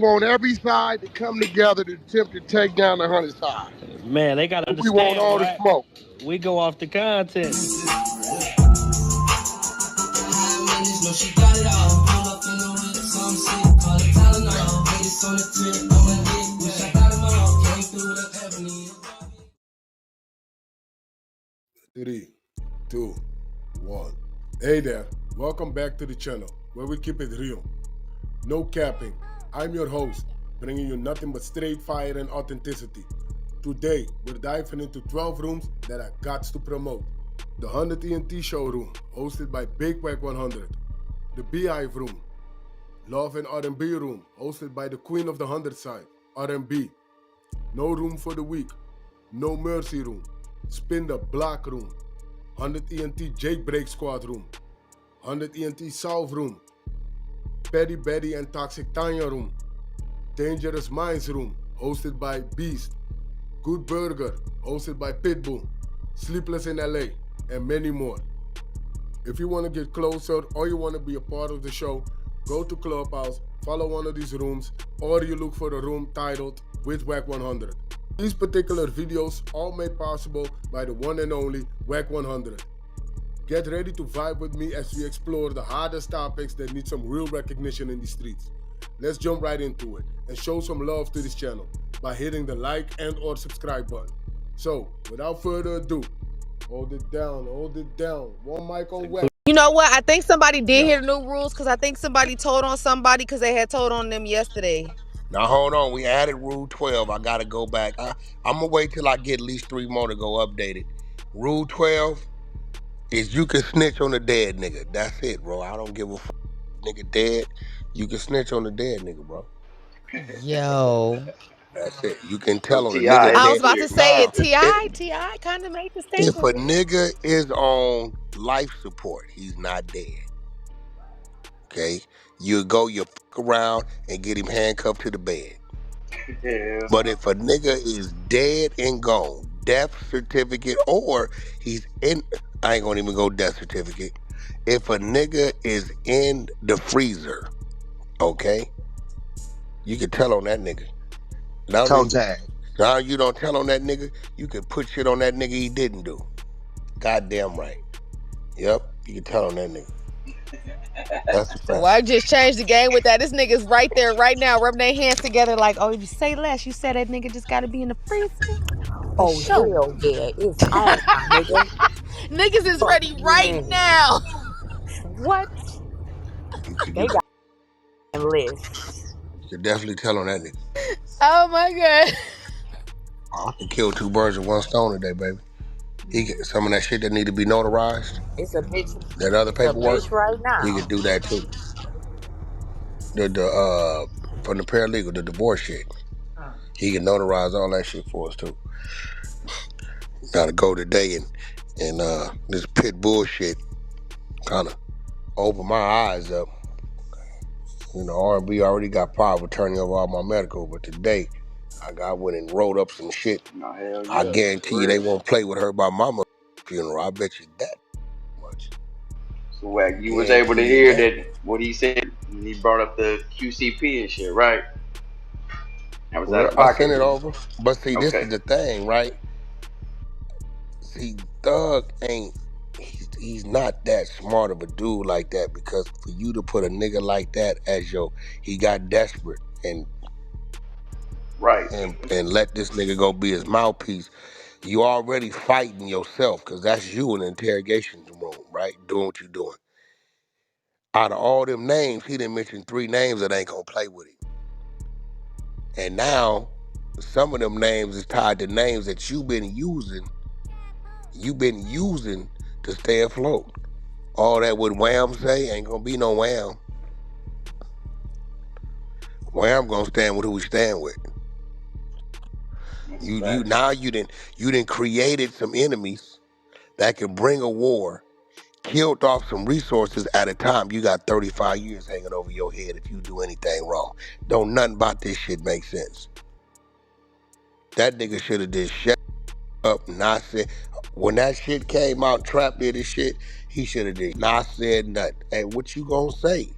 want every side to come together to attempt to take down the 100 side. Man, they gotta We want understand, all the right? smoke. We go off the content. Three, two, one. Hey there, welcome back to the channel where we keep it real. No capping. I'm your host, bringing you nothing but straight fire and authenticity. Today, we're diving into 12 rooms that I got to promote. The 100 ENT showroom, hosted by Big Wack100. The Beehive room, Love and R&B room, hosted by the Queen of the 100 side, R&B. No room for the weak, No Mercy room, Spin the Block room, 100 ENT Jailbreak Squad room, 100 ENT South room, Petty Betty and Toxic Tanya room, Dangerous Minds room, hosted by Beast, Good Burger, hosted by Pitbull, Sleepless in LA, and many more. If you want to get closer or you want to be a part of the show, go to Clubhouse, follow one of these rooms, or you look for a room titled with Wack100. These particular videos all made possible by the one and only Wack100. Get ready to vibe with me as we explore the hardest topics that need some real recognition in the streets. Let's jump right into it and show some love to this channel by hitting the like and or subscribe button. So, without further ado, hold it down. One mic on Wack. You know what? I think somebody did hear the new rules because I think somebody told on somebody because they had told on them yesterday. Now hold on, we added Rule 12. I gotta go back. I'm gonna wait till I get at least 3 more to go updated. Rule 12 is you can snitch on a dead nigga. That's it, bro. I don't give a fuck. Nigga dead. You can snitch on a dead nigga, bro. Yo. That's it. You can So tell on a T.I. nigga I is was dead. about to clear. say Nah. it. T.I. kind of made the If statement. a nigga is on life support, he's not dead. Okay? You fuck around and get him handcuffed to the bed. Hell But no. if a nigga is dead and gone, death certificate, or he's in, I ain't gonna even go death certificate. If a nigga is in the freezer, okay, you can tell on that nigga. Now, Toe tag. now you don't tell on that nigga, you can put shit on that nigga he didn't do. Goddamn right. Yep, you can tell on that nigga. That's a Well, fact. I just changed the game with that. This nigga's right there, right now, rubbing their hands together like, oh, if you say less, you said that nigga just got to be in the freezer. For Oh sure. hell yeah, it's on, my nigga. Niggas is Fuck ready right yeah. now. What? You They got a list. can definitely tell on that nigga. Oh my God. I can kill 2 birds with 1 stone today, baby. He get some of that shit that need to be notarized, It's a bitch. that other It's a paperwork, bitch right he now. could do that too. The from the paralegal, the divorce shit. He can notarize all that shit for us too. Gotta go today and this pit bullshit kinda opened my eyes up. You know, R&B already got power of attorney over all my medical, but today I went and wrote up some shit. No, hell I yeah. guarantee you For they real. won't play with her by mama funeral. I bet you that much. So Wack, you was able Guarantee to you hear that. that what he said when he brought up the QCP and shit, right? That was out Well, of I sent pocket. it over. But see, this Okay. is the thing, right? See, Thug ain't he's not that smart of a dude like that, because for you to put a nigga like that as he got desperate Right. and let this nigga go be his mouthpiece, you already fighting yourself, because that's you in the interrogation room, right? Doing what you doing. Out of all them names, he didn't mention 3 names that ain't gonna play with him. And now some of them names is tied to names that you've been using to stay afloat. All that what Wham say ain't gonna be no Wham. Wham gonna stand with who we stand with. That's a You fact. now you done created some enemies that can bring a war, killed off some resources at a time. You got 35 years hanging over your head if you do anything wrong. Don't nothing about this shit make sense. That nigga should have did shut up, not said. When that shit came out, Trap did his shit, he should have did not said nothing. Hey, what you gonna say?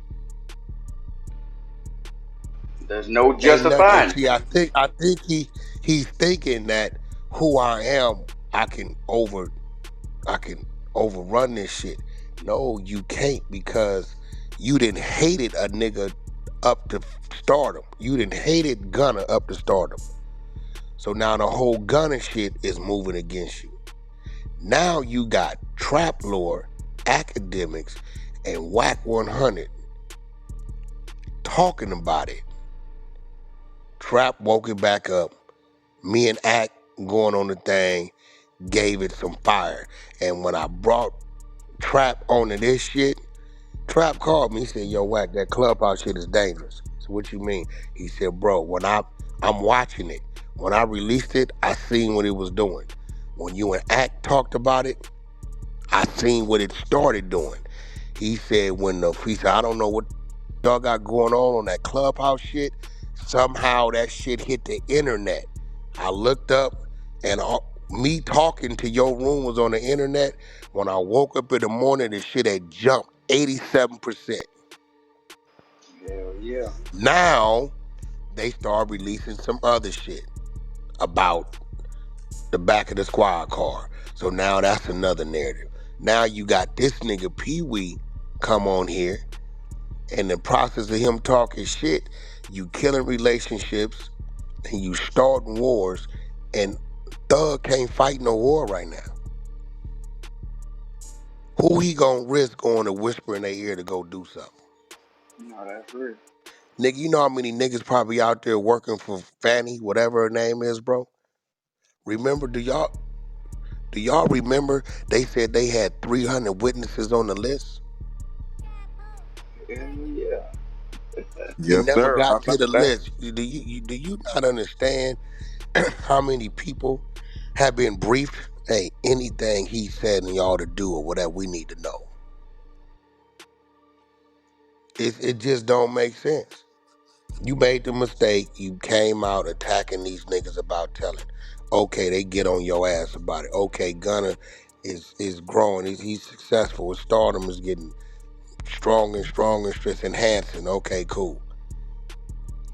There's no Ain't nothing. justifying it. See, I think he's thinking that who I am, I can over I can overrun this shit. No, you can't because you didn't hated a nigga up to stardom. You didn't hated Gunna up to stardom. So now the whole Gunna shit is moving against you. Now you got Trap Lore, academics, and Wack 100 talking about it. Trap woke it back up. Me and Act going on the thing gave it some fire. And when I brought Trap onto this shit, Trap called me. He said, "Yo, Wack, that Clubhouse shit is dangerous." So what you mean? He said, "Bro, when I'm watching it. When I released it, I seen what it was doing. When you and Act talked about it, I seen what it started doing." He said, he said, "I don't know what y'all got going on that Clubhouse shit. Somehow that shit hit the internet. I looked up and me talking to your room was on the internet. When I woke up in the morning, the shit had jumped 87%. Hell yeah. Now they start releasing some other shit about the back of the squad car. So now that's another narrative. Now you got this nigga Pee Wee come on here. In the process of him talking shit, you killing relationships and you starting wars, and Thug can't fight no war right now. Who he gonna risk going to whisper in their ear to go do something? No, that's real. Nigga, you know how many niggas probably out there working for Fanny, whatever her name is, bro? Remember, do y'all remember they said they had 300 witnesses on the list? Hell yeah. It Yes, never sir. I got to remember the that. list. Do you not understand how many people have been briefed? Hey, anything he said and y'all to do or whatever, we need to know. It just don't make sense. You made the mistake. You came out attacking these niggas about telling. Okay, they get on your ass about it. Okay, Gunna is growing. He's successful. His stardom is getting stronger and stronger and it's enhancing. Okay, cool.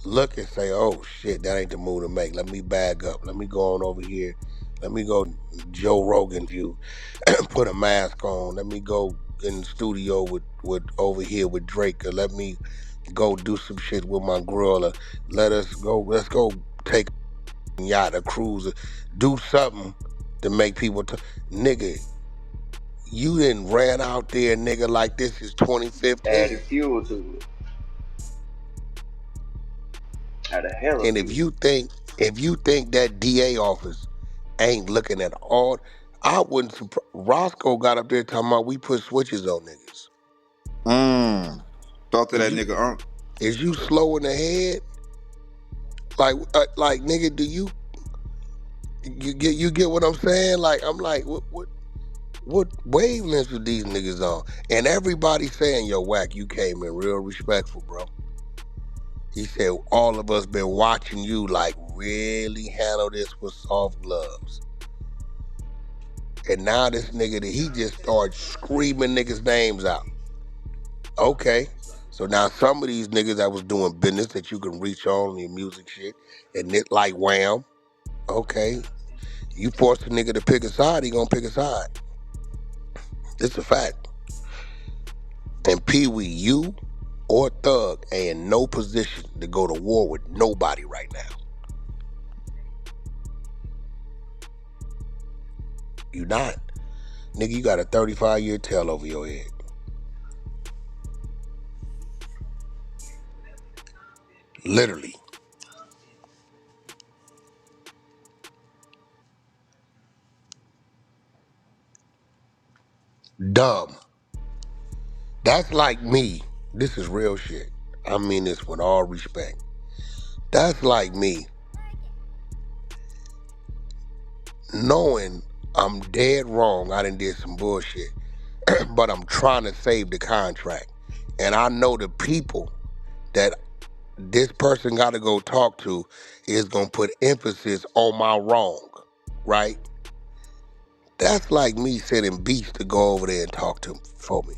Look and say, oh shit, that ain't the move to make. Let me bag up. Let me go on over here. Let me go Joe Rogan view. Put a mask on. Let me go in the studio with over here with Drake. Or let me go do some shit with my girl. Or let's go take a yacht, a cruise, or do something to make people nigga, you didn't ran out there, nigga, like this is 2015. Added fuel to it. Had a hell of And fuel. if you think that DA office ain't looking at all, I wouldn't Roscoe got up there talking about we put switches on niggas. Talk to Is that you nigga, is you slow in the head? Like nigga, do you get what I'm saying? Like I'm like what wavelengths are these niggas on? And everybody saying, yo, Wack, you came in real respectful, bro. He said all of us been watching you like really handle this with soft gloves. And now this nigga, he just started screaming niggas' names out. Okay. So now some of these niggas that was doing business that you can reach on your music shit, and it like wham, okay. You force a nigga to pick a side, he gonna pick a side. It's a fact. And Pee Wee, you or Thug ain't in no position to go to war with nobody right now. You not. Nigga, you got a 35-year tail over your head. Literally. Dumb. That's like me. This is real shit. I mean this with all respect. That's like me knowing I'm dead wrong. I done did some bullshit, but I'm trying to save the contract. And I know the people that this person got to go talk to is going to put emphasis on my wrong, right? That's like me sending Beast to go over there and talk to him for me.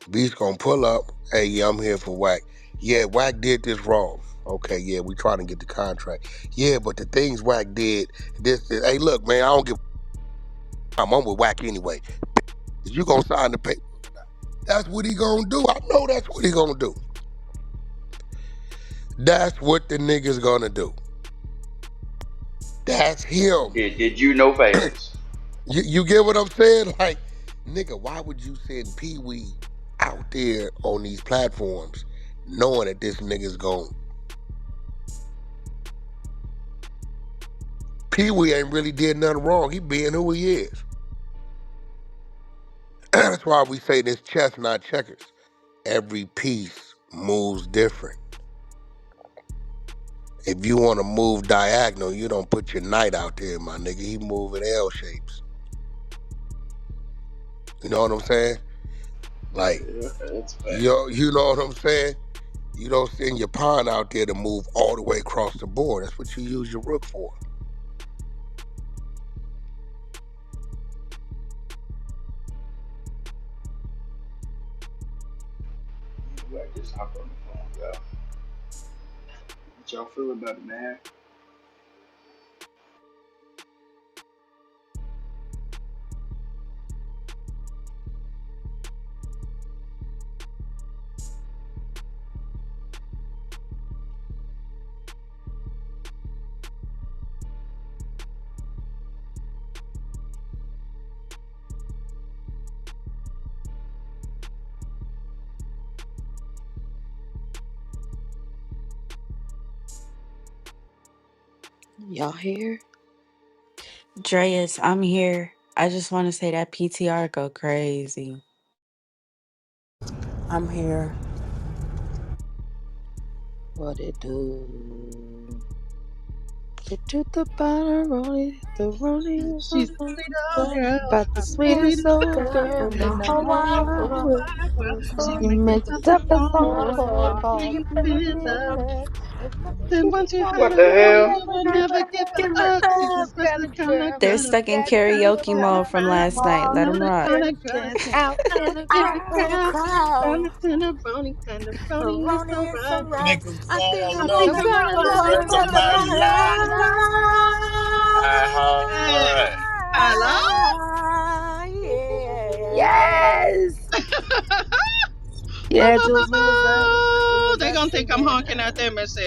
Beast gonna pull up. Hey, yeah, I'm here for Wack. Yeah, Wack did this wrong. Okay, yeah, we trying to get the contract. Yeah, but the things Wack did, this. Hey, look, man, I don't give. I'm with Wack anyway. Is you gonna sign the paper or not? That's what he gonna do. I know that's what he gonna do. That's what the nigga's gonna do. That's him. Did you know fast? You get what I'm saying? Like, nigga, why would you send Pee Wee out there on these platforms knowing that this nigga's going? Pee Wee ain't really did nothing wrong. He being who he is. That's why we say this chess, not checkers. Every piece moves different. If you want to move diagonal, you don't put your knight out there, my nigga. He moving L shapes. You know what I'm saying? Like, Yeah, that's a fact. you know what I'm saying? You don't send your pawn out there to move all the way across the board. That's what you use your rook for. Anyway, I just hop on the phone, y'all. What y'all feel about it, man? Y'all here? Dreas, I'm here. I just want to say that PTR go crazy. I'm here. What it do? Get to the bottom, rolling, the rolling, She's a sweet old girl, about the sweetest sweetest old girl girl in the in the whole whole wide wide world. world. She You makes the make the toughest toughest heart heart fall fall, fall. deep in love. Then once you had What her, the hell? you would never give it Give it up. She's a up, special kind of kind of girl. They're girl. stuck in That girl karaoke got mode a from Time last for night. small Let them another rock. kind of girl girl. can Say, out in a give it girl crowd. crowd. Jonathan a brony kind of brony is so Ronnie is so right. right. Nigga I think fall I I'm think gonna love I'm fall gonna in for the love love her the rest of for rest the of my rest my of my life. life. I Hello? life. Ooh. Yes. Bo, Yeah, bo, bo, Jules, we was up. We bo. was They up gonna think I'm singing. honking out there, Merced.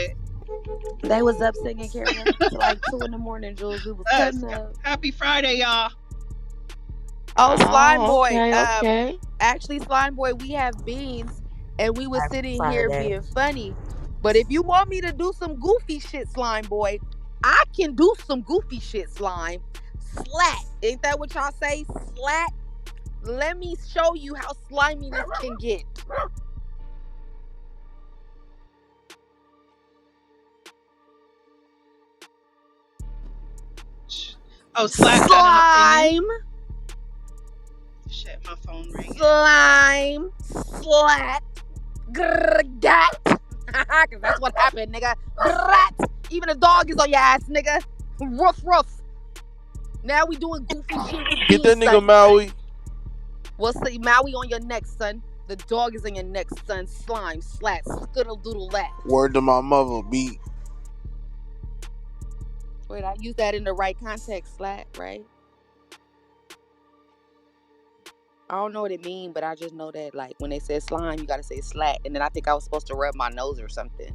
They was up singing karaoke till like 2 in the morning. Jules, we was Us. cutting up. Happy Friday, y'all. Oh, Slime Oh, Boy. okay, okay. Actually, Slime Boy, we have beans, and we was Happy sitting here Friday. being funny. But if you want me to do some goofy shit, Slime Boy, I can do some goofy shit, Slime. Slat. Ain't that what y'all say? Slat. Let me show you how slimy this can get. Oh, Slack got an opinion. Slime. Shit, my phone ringing. Slime. Slat. Grrgat. Cause that's what happened, nigga. Brat. Even the dog is on your ass, nigga. Roof, roof. Now we doing goofy shit with Get beans, that nigga son. Maui. We'll see. Maui on your neck, son. The dog is on your neck, son. Slime, slat, skiddle doodle lat. Word to my mother, beat. Wait, I use that in the right context, slat, right? I don't know what it means, but I just know that like when they say slime, you gotta say slat. And then I think I was supposed to rub my nose or something.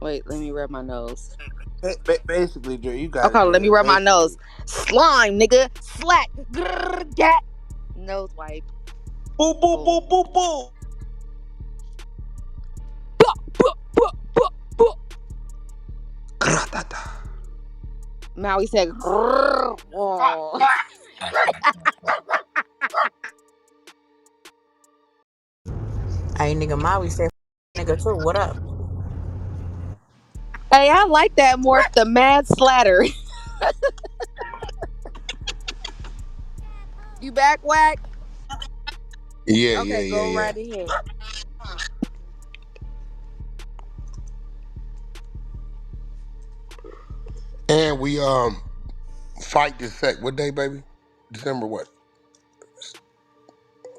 Wait, let me rub my nose. Basically, Dre, you got Okay, it, let me Dre. rub my nose. Basically. Slime, nigga. Slat. Grrr, gat. Nose wipe. Boo, boo, boo, Boom. boo, boo. Buh, buh, buh, buh, buh. Gratata. Maui said, "Grrr." Oh. Hey, nigga, Maui said, nigga, too. What up? Hey, I like that more. The mad slatter. You back, Wack? Yeah, yeah, Okay, yeah, go yeah. right ahead. And we fight this sec. What day, baby? December what?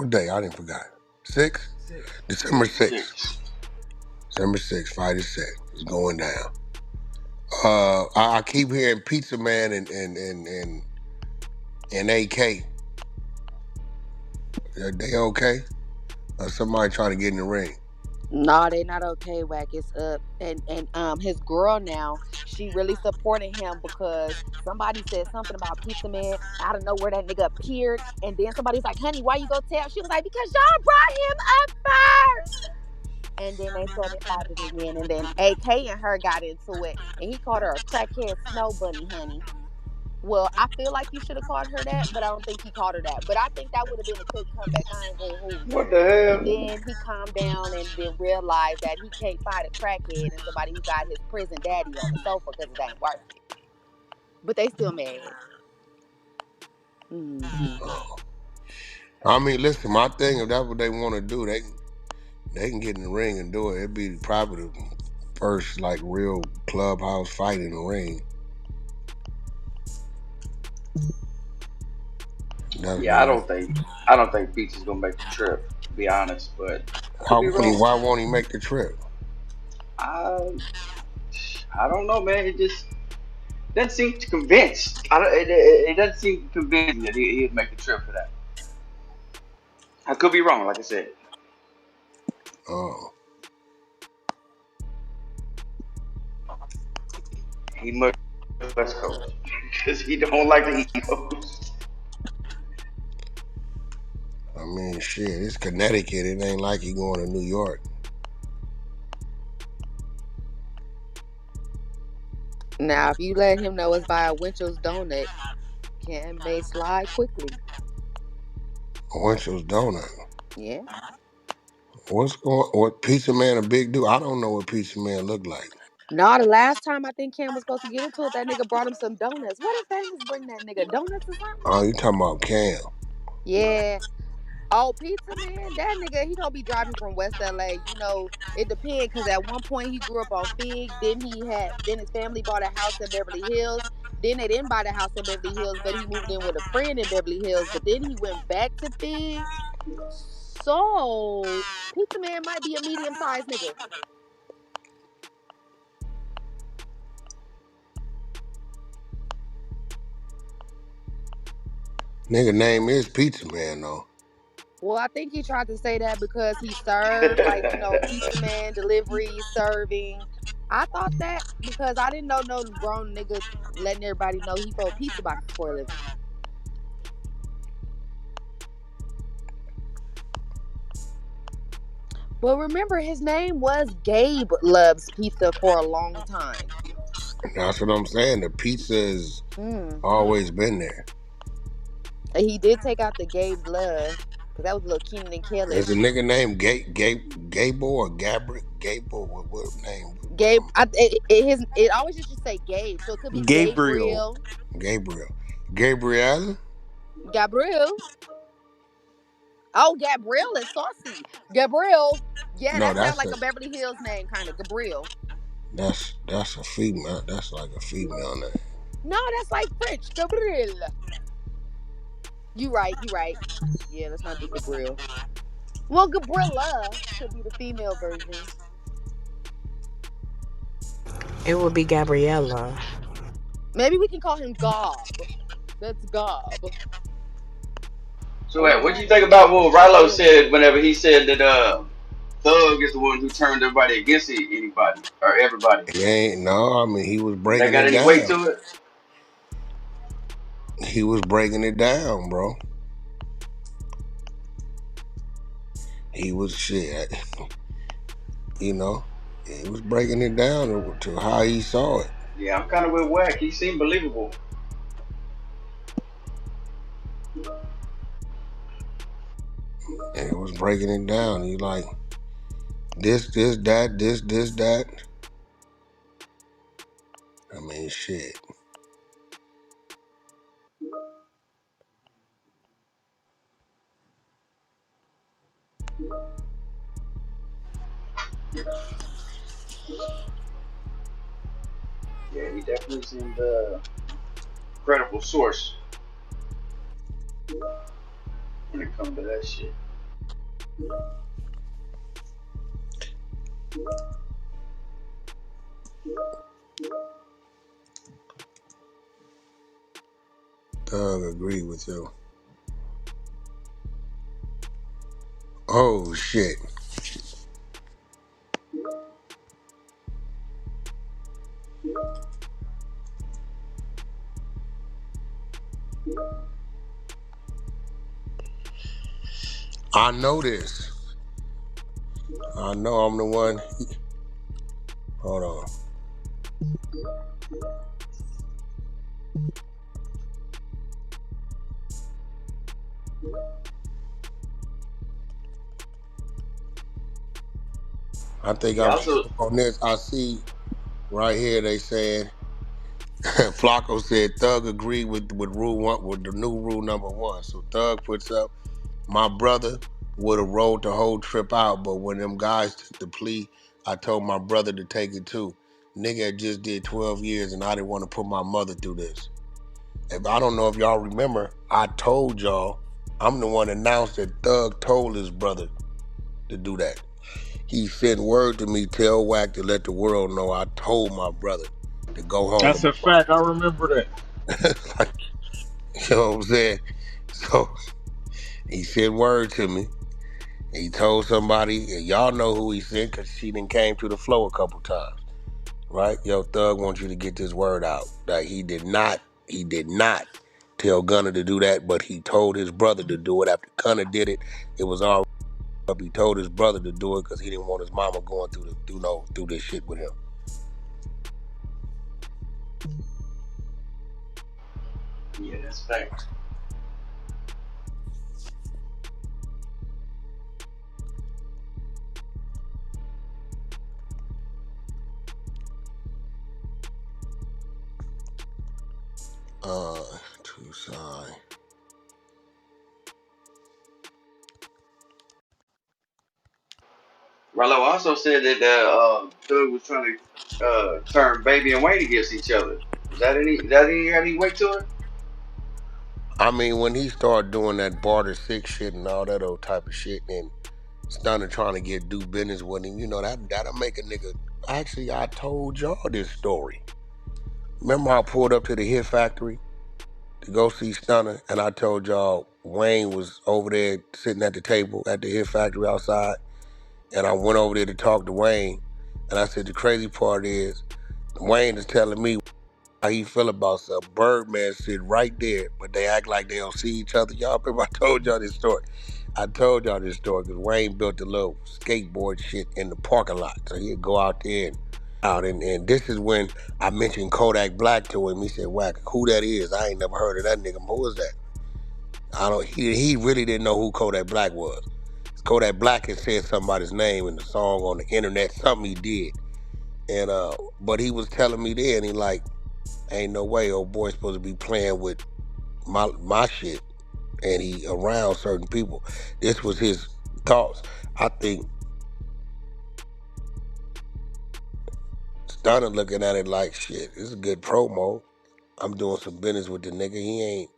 What day? I didn't forgot. 6? December 6th. 6. December 6th, fight is set. It's going down. I keep hearing Pizza Man and AK. Are they okay? Somebody trying to get in the ring. Nah, they not okay. Whack is up, and his girl now, she really supporting him because somebody said something about Pizza Man out of nowhere. That nigga appeared, and then somebody's like, "Honey, why you go tell?" She was like, "Because y'all brought him up first." And then they started fighting again, and then AK and her got into it, and he called her a crackhead snow bunny, honey. Well, I feel like he should have called her that, but I don't think he called her that. But I think that would have been a quick comeback. I ain't gonna hold you. What the And hell? then he calmed down and then realized that he can't fight a crackhead and somebody who got his prison daddy on the sofa because it ain't worth it. But they still mad. Mm. I mean, listen, my thing, if that's what they want to do, they can get in the ring and do it. It'd be probably the first like real clubhouse fight in the ring. That's Yeah, me. I don't think Pizza's gonna make the trip, to be honest, but Why could be won't he? wrong. Why won't he make the trip? I I don't know, man. He just doesn't seem convinced. I don't, it doesn't seem convincing that he'd make the trip for that. I could be wrong, like I said. Oh, He must be West Coast because he don't like the East Coast. I mean, shit, it's Connecticut. It ain't like he going to New York. Now, if you let him know it's by a Winchell's donut, can may slide quickly. Winchell's Donut. Yeah. What Pizza Man a big dude? I don't know what Pizza Man look like. Nah, the last time I think Cam was supposed to get into it, that nigga brought him some donuts. What if Famous bring that nigga donuts or something? Oh, you talking about Cam? Yeah. Oh, Pizza Man, that nigga, he gonna be driving from West LA. You know, it depends because at one point he grew up on Fig. Then his family bought a house in Beverly Hills. Then they didn't buy the house in Beverly Hills, but he moved in with a friend in Beverly Hills. But then he went back to Fig. So Pizza Man might be a medium sized nigga. Nigga name is Pizza Man though. Well, I think he tried to say that because he served, like, pizza man, delivery, serving. I thought that because I didn't know no grown nigga letting everybody know he fold pizza boxes for a living. But remember, his name was Gabe Loves Pizza for a long time. That's what I'm saying. The pizza has Mm. always been there. And he did take out the Gabe Love because that was a little Keenan and There's a Kellish. nigga named Gable or Gabriel Gable. What name? Gabe, it always just should say Gabe, so it could be Gabriel. Gabriel, Gabriel. Gabriel? Gabriel. Oh, Gabrielle is saucy. Gabrielle. Yeah, No, that sounds that's like a a Beverly Hills name, kind of. Gabrielle. that's a female. That's like a female name. No, that's like French. Gabrielle. You right. You right. Yeah, let's not do Gabrielle. Well, Gabriella could be the female version. It would be Gabriella. Maybe we can call him Gob. That's Gob. So, Or wait, what do you Gob. think about what Rilo Gabrielle. said whenever he said that Thug is the one who turned everybody against anybody or everybody? He ain't no. I mean, he was Does that breaking got it any weight down. to it? He was breaking it down, bro. He was shit. You know, he was breaking it down to how he saw it, Yeah, I'm kind of with Wack. He seemed believable. and it was breaking it down. He like this, that, this, that. I mean, shit. Yeah, he definitely seemed a credible source when it comes to that shit. Thug agree with you. Oh shit. I know this. I know I'm the one. Hold on. I think He I'm also, tripping on this. I see right here they saying Flacco said Thug agreed with rule one with the new rule number one. So Thug puts up my brother would have rolled the whole trip out, but when them guys took the plea, I told my brother to take it too. Nigga had just did 12 years and I didn't want to put my mother through this. If I don't know if y'all remember, I told y'all I'm the one that announced that Thug told his brother to do that. He sent word to me, tell Wack to let the world know I told my brother to go home to That's my a fact. I remember that. mother. Like, you know what I'm saying? So he sent word to me. He told somebody, and y'all know who he sent because she done came to the flow a couple times, right? Yo, Thug wants you to get this word out. That he did not tell Gunner to do that, but he told his brother to do it. After Gunner did it, it was all up. He told his brother to do it because he didn't want his mama going through this shit with him. yeah, that's facts. Uh, Tucson. Rallo also said that Thug was trying to turn Baby and Wayne against each other. Is that any weight to it? I mean, when he started doing that barter six shit and all that old type of shit, and Stunner trying to do business with him, that'll make a nigga. Actually, I told y'all this story. Remember, I pulled up to the Hit Factory to go see Stunner, and I told y'all Wayne was over there sitting at the table at the Hit Factory outside, and I went over there to talk to Wayne, and I said the crazy part is Wayne is telling me how he feel about something. Birdman sit right there, but they act like they don't see each other. Y'all remember I told y'all this story. I told y'all this story because Wayne built a little skateboard shit in the parking lot. So he'd go out there and and this is when I mentioned Kodak Black to him. He said, Wack, who that is? I ain't never heard of that nigga. Who is that? I don't he really didn't know who Kodak Black was. Kodak Black had said somebody's name in the song on the internet, something he did. And but he was telling me then, he like, ain't no way old boy supposed to be playing with my shit and he around certain people. This was his thoughts. I think Stunner looking at it like shit, this is a good promo. I'm doing some business with the nigga. He ain't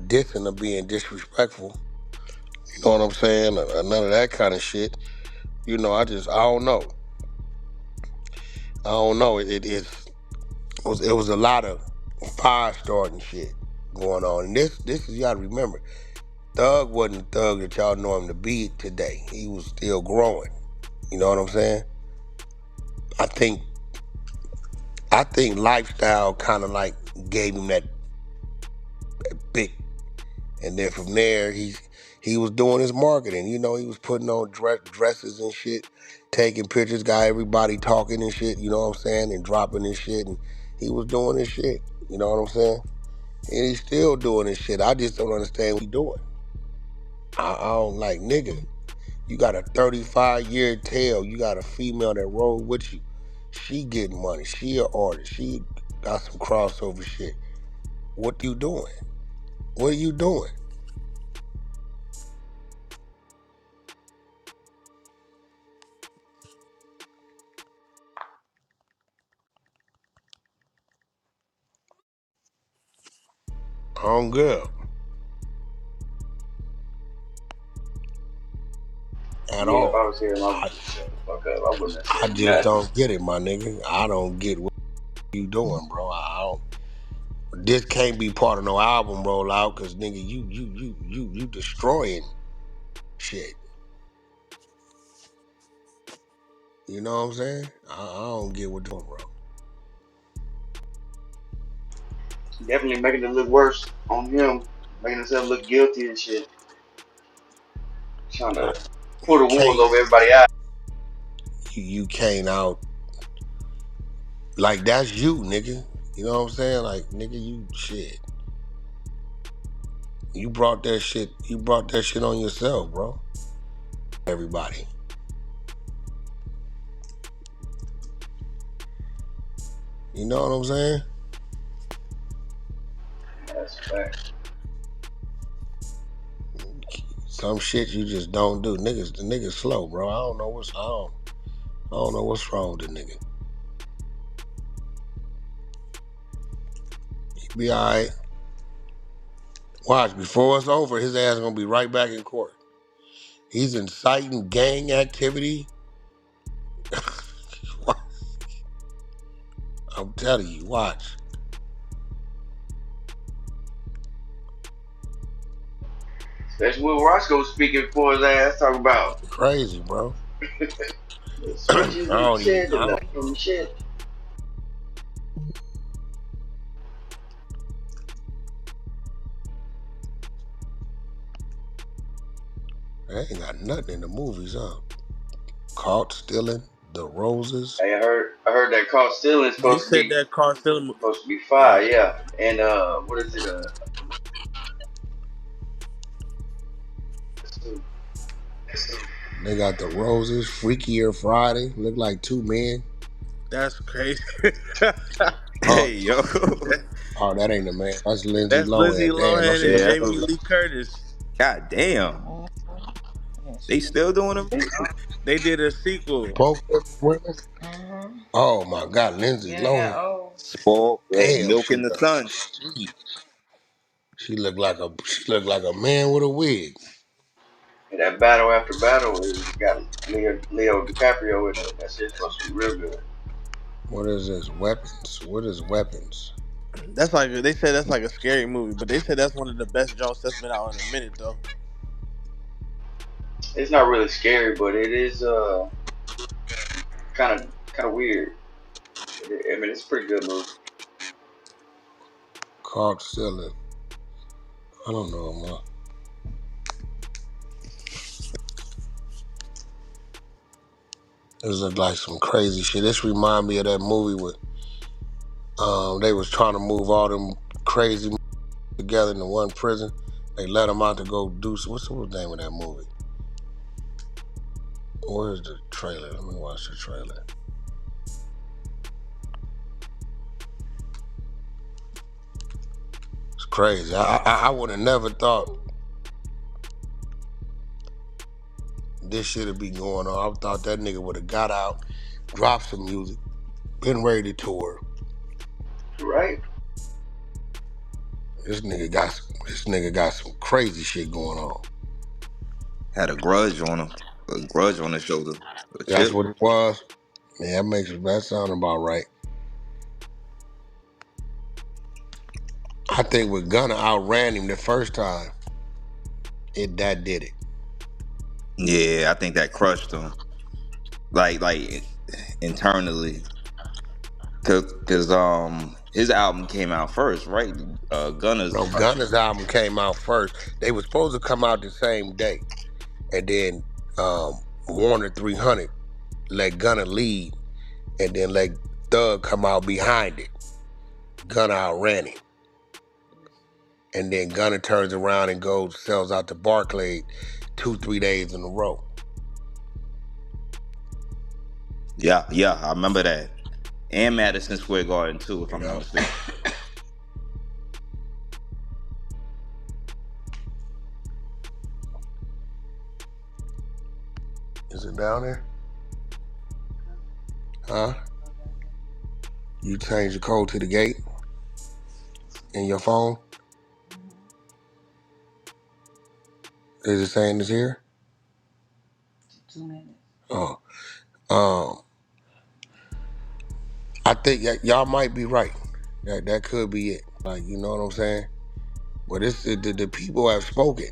dissing or being disrespectful. You know what I'm saying? None of that kind of shit. I don't know. I don't know. It was a lot of fire starting shit going on. And this is, you gotta remember, Thug wasn't the Thug that y'all know him to be today. He was still growing. You know what I'm saying? I think I think lifestyle kind of like gave him that big, and then from there he was doing his marketing. He was putting on dresses and shit, taking pictures, got everybody talking and shit. You know what I'm saying, and dropping his shit, and he was doing his shit. You know what I'm saying? And he's still doing his shit. I just don't understand what he doing. I don't like nigga. You got a 35-year tail. You got a female that rolled with you. She getting money. She an artist. She got some crossover shit. What you doing? What are you doing? I'm good. was here, I would just shut the fuck up. I wouldn't have I said just nothing. don't get it, my nigga. I don't get what you doing, bro. I don't. This can't be part of no album rollout, cause nigga, you destroying shit. You know what I'm saying? I don't get what you're doing, bro. Definitely making it look worse on him, making himself look guilty and shit. Trying to pull You the wool can't, over everybody's eyes. you can't out like that's you, nigga. You know what I'm saying? Like, nigga, you shit. You brought that shit. You brought that shit on yourself, bro. Everybody. You know what I'm saying? That's a fact. Some shit you just don't do. The nigga's slow, bro. I don't know what's wrong with the nigga. He be alright. Watch, before it's over, his ass gonna be right back in court. He's inciting gang activity. I'm telling you, watch. Especially when Roscoe speaking for his ass, talking about Crazy, bro. the I switches and don't even. shit and the shit. They ain't got nothing in the movies, huh? Caught stealing the roses. Hey, I heard that caught stealing is They supposed to said be that car still. fire, Yeah. yeah. And what is it? They got the roses. Freakier Friday. Look like two men. That's crazy. Oh, Hey, yo. oh, that ain't the man. That's Lindsay That's Lindsay Lohan. Damn, no, she Lohan and look Yeah, like. Jamie Lee Curtis. God damn. Mhm. Yeah, They she look still doing them? They did a sequel. Both of them women. Mhm. Oh my God, Lindsay Yeah, they got Lohan. old. Spoiled, Damn, milk she in the look. sun. She look like a man with a wig. And that battle after battle is got Leo DiCaprio in it. That shit's supposed to be real good. What is this? Weapons? What is weapons? That's like they said that's like a scary movie, but they said that's one of the best jokes that's been out in a minute though. It's not really scary, but it is kind of weird. I mean, it's a pretty good movie. Caught stealing. I don't know, man. This look like some crazy shit. This remind me of that movie with they was trying to move all them crazy together into one prison. They let them out to go do. What's the name of that movie? Where's the trailer? Let me watch the trailer. It's crazy. I would have never thought this shit would be going on. I thought that nigga would have got out, dropped some music, been ready to tour. Right? This nigga got some crazy shit going on. Had a grudge on him. A grudge on his shoulder. A That's chip. what it was. Man, that sound about right. I think with Gunna outran him the first time, that did it. Yeah, I think that crushed him. Like internally. Cause his album came out first, right? No, Gunna's. Gunna's album came out first. They were supposed to come out the same day, and then Warner 300 let Gunna lead, and then let Thug come out behind it. Gunna outran him, and then Gunna turns around and goes sells out to Barclay 2-3 days in a row. Yeah, I remember that. And Madison Square Garden too, if I'm not Yeah, mistaken. is it down there? Huh? You change the code to the gate in your phone? Is it saying it's here? 2 minutes. Oh, um, I think y'all might be right. That could be it. Like, you know what I'm saying? But it's the people have spoken.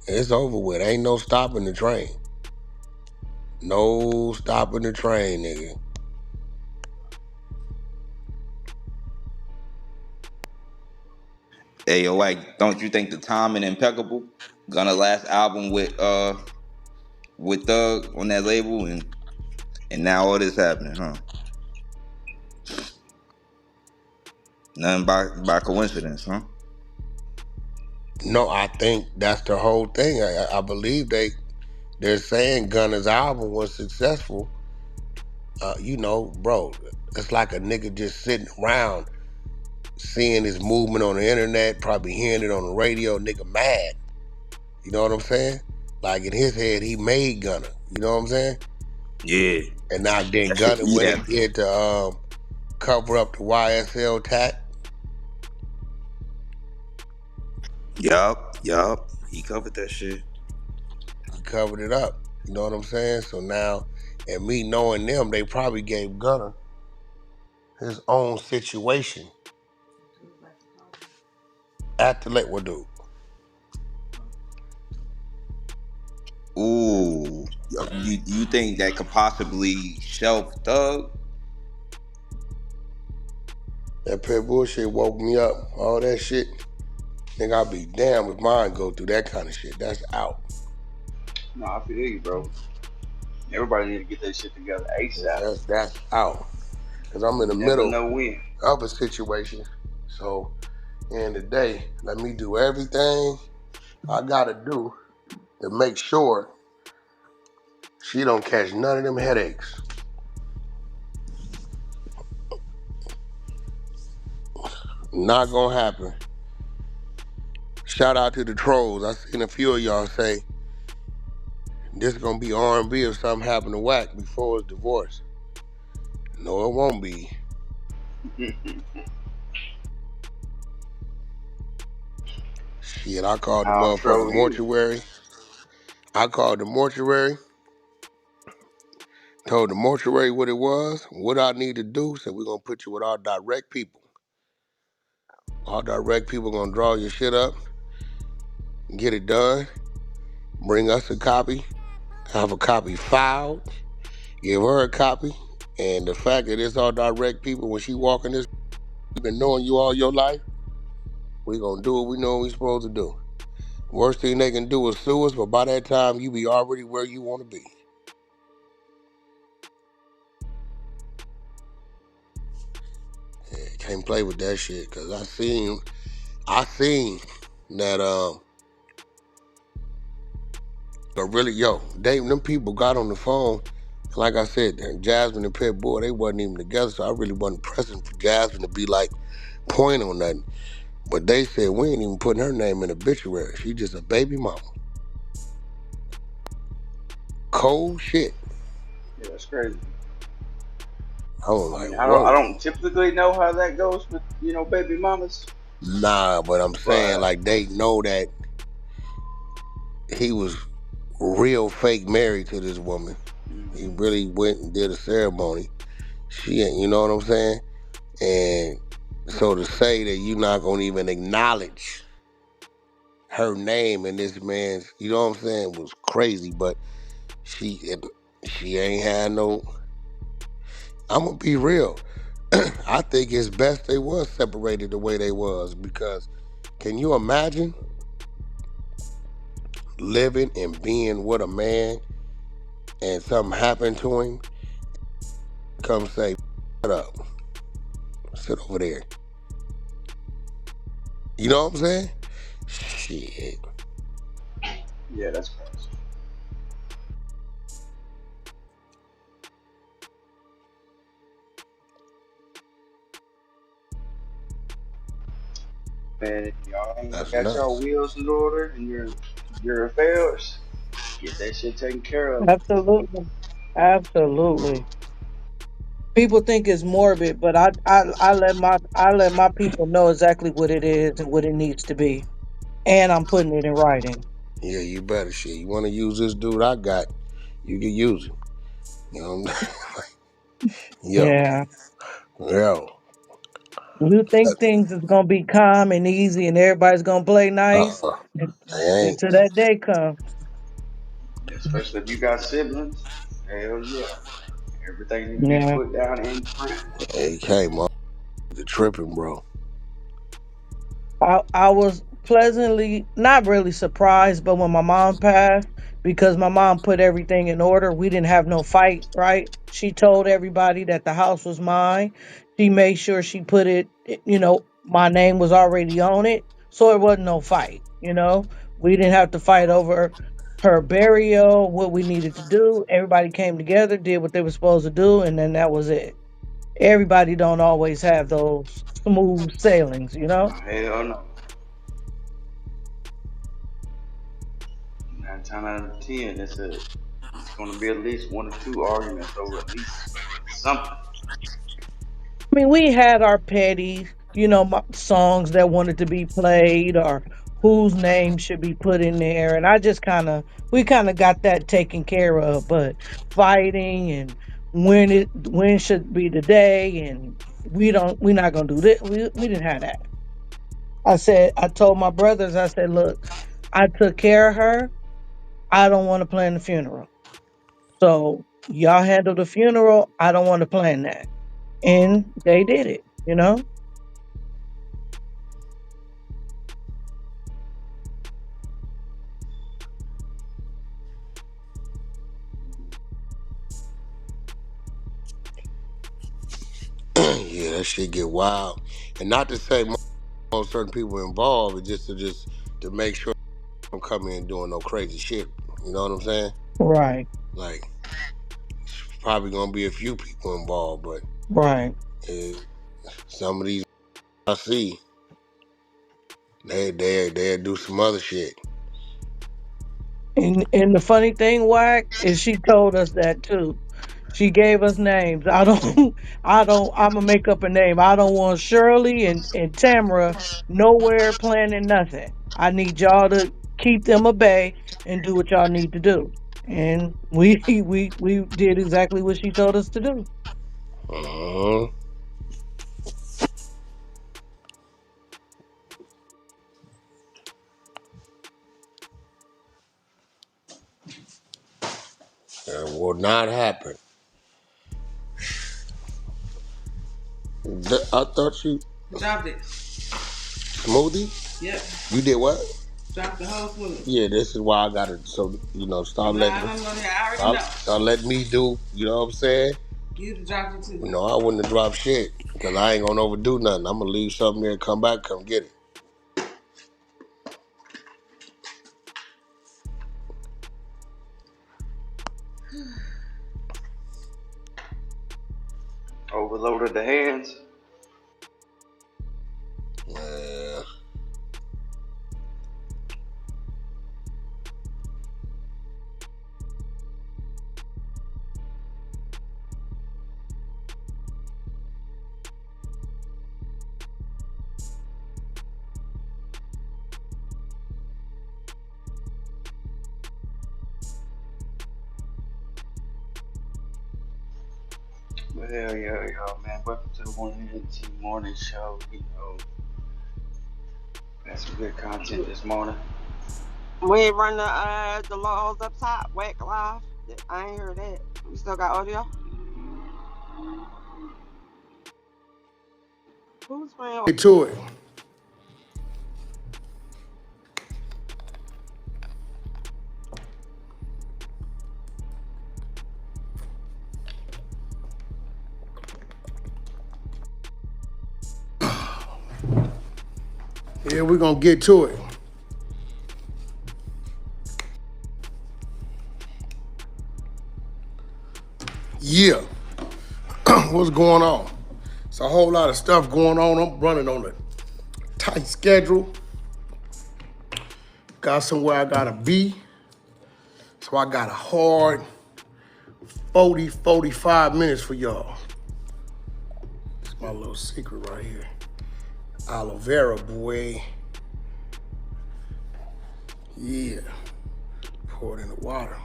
It's over with. Ain't no stopping the train. No stopping the train, nigga. Hey, yo, like, don't you think the timing impeccable? Gonna last album with Thug on that label, and now all this happening, huh? Nothing by coincidence, huh? No, I think that's the whole thing. I believe they're saying Gunna's album was successful. You know, bro, it's like a nigga just sitting around seeing his movement on the internet, probably hearing it on the radio, nigga mad. You know what I'm saying? Like in his head, he made Gunna. You know what I'm saying? Yeah, And now then that shit Gunna eat went at and me. did the cover up the YSL tat. Yup. He covered that shit. He covered it up. You know what I'm saying? So now, and me knowing them, they probably gave Gunna his own situation at the Lakewood dude. Ooh, you think that could possibly shelf Thug? That pit bullshit woke me up. All that shit. Nigga, I'll be damned if mine go through that kind of shit. That's out. No, I feel you, bro. Everybody need to get that shit together ASAP. That's out. Cause I'm in You the never middle know when. of a situation. So in the day, let me do everything I gotta do to make sure she don't catch none of them headaches. Not gonna happen. Shout out to the trolls. I seen a few of y'all say this gonna be R&B if something happened to Wack before his divorce. No, it won't be. Shit, I called the I'll motherfucking troll you. mortuary. I called the mortuary, told the mortuary what it was, what I need to do. Said we're gonna put you with our direct people. Our direct people gonna draw your shit up, get it done, bring us a copy, have a copy filed, give her a copy. And the fact that it's our direct people, when she walk in this, we've been knowing you all your life, we gonna do what we know we supposed to do. Worst thing they can do is sue us, but by that time you be already where you wanna be. Yeah, can't play with that shit, cause I seen that but really, yo, them people got on the phone. Like I said, Jasmine and Pit Boy, they wasn't even together, so I really wasn't pressing for Jasmine to be like point on nothing. But they said we ain't even putting her name in the obituary. She just a baby mama. Cold shit. Yeah, that's crazy. I was I like, mean, I whoa. don't typically know how that goes with baby mamas. Nah, but I'm saying But like they know that he was real fake married to this woman. He mhm. really went and did a ceremony. She ain't, you know what I'm saying? And so to say that you're not gonna even acknowledge her name in this man's, you know what I'm saying, was crazy. But she she ain't had no. I'm gonna be real. I think it's best they was separated the way they was because can you imagine living and being with a man and something happened to him? Come say, shut up, sit over there. You know what I'm saying? Shit. Yeah, that's crazy. Man, if y'all ain't That's got y'all nuts. wheels in order and your affairs, get that shit taken care of. Absolutely. Absolutely. People think it's morbid, but I let my people know exactly what it is and what it needs to be. And I'm putting it in writing. Yeah, you better shit. You wanna use this dude I got? you can use it. You know what I'm saying? Yeah. Yo. You think things is gonna be calm and easy and everybody's gonna play nice Uh-uh. They ain't. until that day comes. Especially if you got siblings. Hell yeah. Everything need to be Yeah. put down in print. They came up. The tripping, bro. I was pleasantly not really surprised, but when my mom passed, because my mom put everything in order, we didn't have no fight, right? She told everybody that the house was mine. She made sure she put it, my name was already on it, so it wasn't no fight, We didn't have to fight over her burial, what we needed to do. Everybody came together, did what they were supposed to do, and then that was it. Everybody don't always have those smooth sailings. Hell no. 9 times out of 10, it's gonna be at least one or two arguments over at least something. I mean, we had our petty, songs that wanted to be played or whose name should be put in there. And we kind of got that taken care of. But fighting and when should be the day and we're not going to do this. We didn't have that. I told my brothers, I said, look, I took care of her. I don't want to plan the funeral. So y'all handle the funeral. I don't want to plan that. And they did it. Yeah, that shit get wild. And not to say certain people involved, but just to make sure they don't come in doing no crazy shit. You know what I'm saying? Right. Like, probably gonna be a few people involved, but Right. uh, some of these I see, they do some other shit. And the funny thing, Wack, is she told us that too. She gave us names. I'm gonna make up a name. I don't want Shirley and Tamara nowhere planning nothing. I need y'all to keep them a bay and do what y'all need to do. And we we did exactly what she told us to do. Uh-huh. That will not happen. I thought you dropped it. Smoothie? Yep. You did what? Drop the whole smoothie. Yeah, this is why I got it. So, stop letting me. Stop letting me do, you know what I'm saying? You'd have dropped it too. I wouldn't have dropped shit. Because I ain't gonna overdo nothing. I'm gonna leave something there, come back, come get it. Overloaded the hands. Yeah. But hell yeah, y'all, man. Welcome to the One Morning Show. Got some good content this morning. We ain't run the laws up top, whack live. I ain't heard that. We still got audio. Who's playing? Get to it. Yeah, we're gonna get to it. Yeah. What's going on? It's a whole lot of stuff going on. I'm running on a tight schedule. Got somewhere I gotta be. So I got a hard 45 minutes for y'all. It's my little secret right here. Aloe vera, boy. Yeah. Pour it in the water.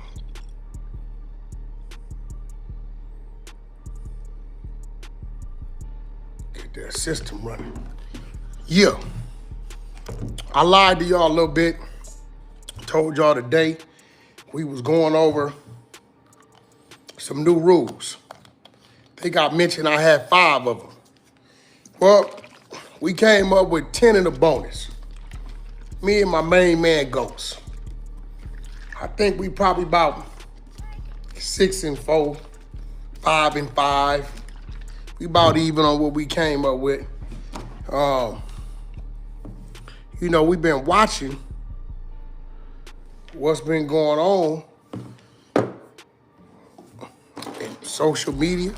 Their system running. Yeah. I lied to y'all a little bit. Told y'all today we was going over some new rules. They got mentioned I had 5 of them. Well, we came up with 10 in the bonus. Me and my main man Ghost. I think we probably about 6 and 4, 5 and 5. We about even on what we came up with. You know, we've been watching what's been going on in social media.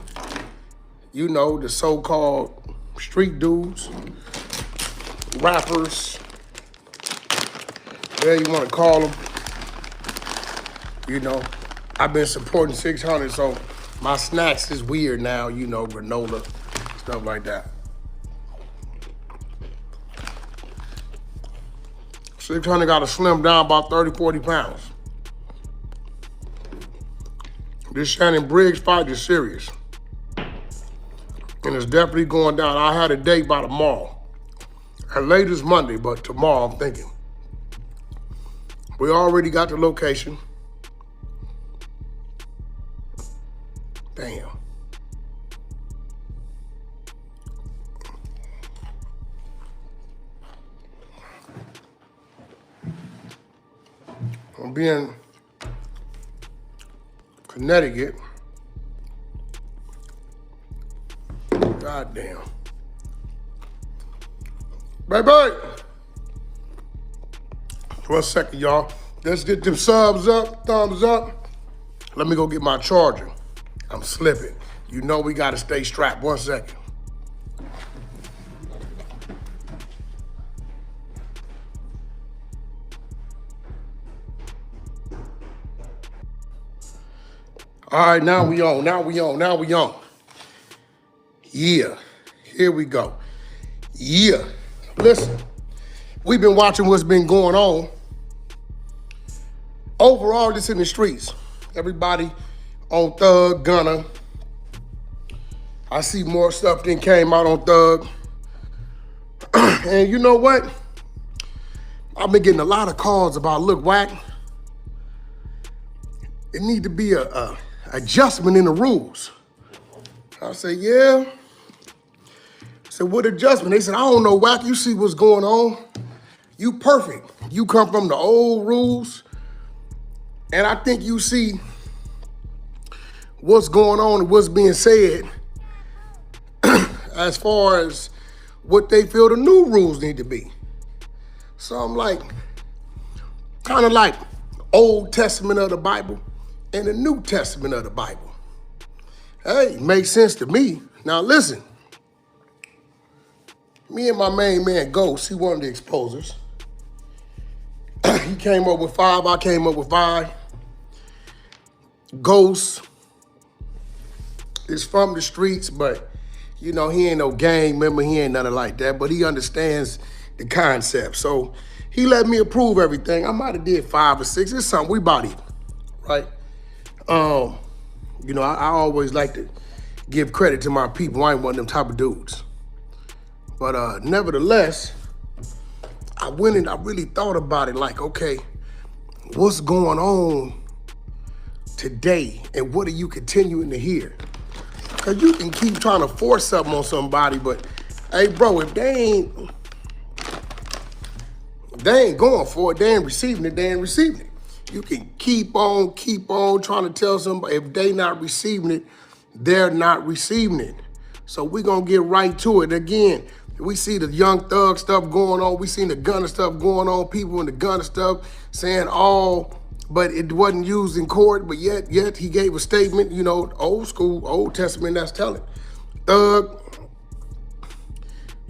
You know, the so-called street dudes, rappers, whatever you want to call them. You know, I've been supporting 600, so my snacks is weird now, you know, granola, stuff like that. 600 got to slim down about 30, 40 pounds. This Shannon Briggs fight is serious. And it's definitely going down. I had a date by tomorrow. And latest Monday, but tomorrow I'm thinking. We already got the location. Damn. I'm being Connecticut. God damn. Baby! 1 second, y'all. Let's get them subs up, thumbs up. Let me go get my charger. I'm slipping. You know we gotta stay strapped. 1 second. All right, now we on. Yeah, here we go. Yeah, listen, we've been watching what's been going on. Overall, just in the streets. Everybody on Thug, Gunna. I see more stuff than came out on Thug. And you know what? I've been getting a lot of calls about, look, Wack, it need to be a adjustment in the rules. I say, yeah. I said, what adjustment? They said, I don't know, Wack, you see what's going on. You perfect. You come from the old rules, and I think you see what's going on and what's being said as far as what they feel the new rules need to be. So I'm like, kind of like Old Testament of the Bible and the New Testament of the Bible. Hey, makes sense to me. Now listen, me and my main man Ghost, he one of the exposers. He came up with 5, I came up with 5. Ghost is from the streets, but you know, he ain't no gang member, he ain't nothing like that, but he understands the concept. So he let me approve everything. I might have did 5 or 6, it's something, we about even, right? You know, I always like to give credit to my people. I ain't one of them type of dudes. But nevertheless, I went and I really thought about it like, okay, what's going on today and what are you continuing to hear? Because you can keep trying to force something on somebody, but hey, bro, if they ain't going for it, they ain't receiving it, they ain't receiving it. You can keep on trying to tell somebody if they not receiving it, they're not receiving it. So we're gonna get right to it. Again, we see the Young Thug stuff going on. We seen the Gunna stuff going on. People in the Gunna stuff saying but it wasn't used in court, but yet he gave a statement, you know, old school, Old Testament, that's telling. Thug,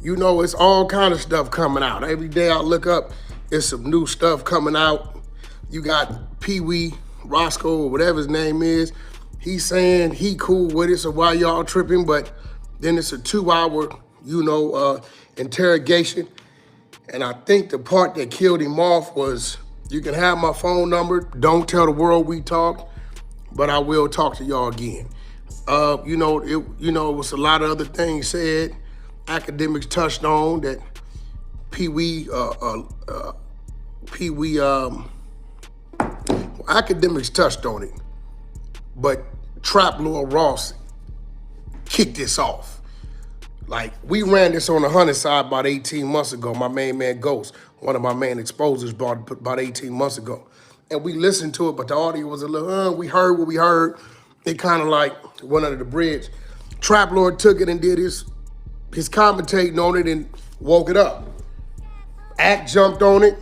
you know, it's all kind of stuff coming out. Every day I look up, it's some new stuff coming out. You got Pee Wee, Roscoe, or whatever his name is. He's saying he cool with it, so why y'all tripping? But then it's a 2-hour, you know, interrogation. And I think the part that killed him off was, you can have my phone number, don't tell the world we talked, but I will talk to y'all again. You know, it was a lot of other things said. academics touched on, that Pee Wee, academics touched on it, but Trap Lord Ross kicked this off. Like, we ran this on the 100 side about 18 months ago. My main man Ghost, one of my main exposers, brought it about 18 months ago. And we listened to it, but the audio was a little, we heard what we heard. It kind of like went under the bridge. Trap Lord took it and did his commentating on it and woke it up. Act jumped on it.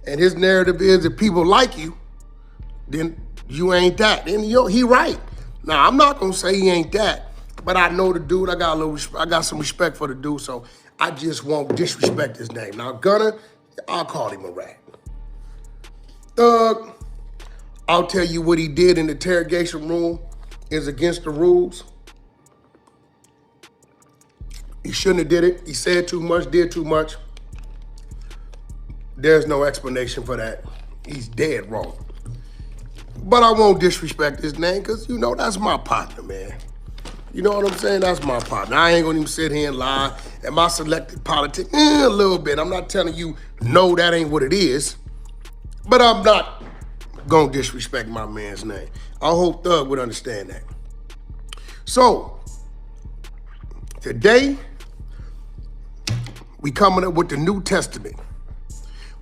And his narrative is, if people like you, then you ain't that. And he right. Now, I'm not gonna say he ain't that, but I know the dude. I got some respect for the dude, so I just won't disrespect his name. Now, Gunna, I'll call him a rat. Thug, I'll tell you what he did in the interrogation room is against the rules. He shouldn't have did it. He said too much, did too much. There's no explanation for that. He's dead wrong. But I won't disrespect his name because, that's my partner, man. You know what I'm saying? That's my partner. I ain't gonna even sit here and lie. Am I selected politics? A little bit. I'm not telling you, no, that ain't what it is. But I'm not gonna disrespect my man's name. I hope Thug would understand that. So, today, we coming up with the New Testament.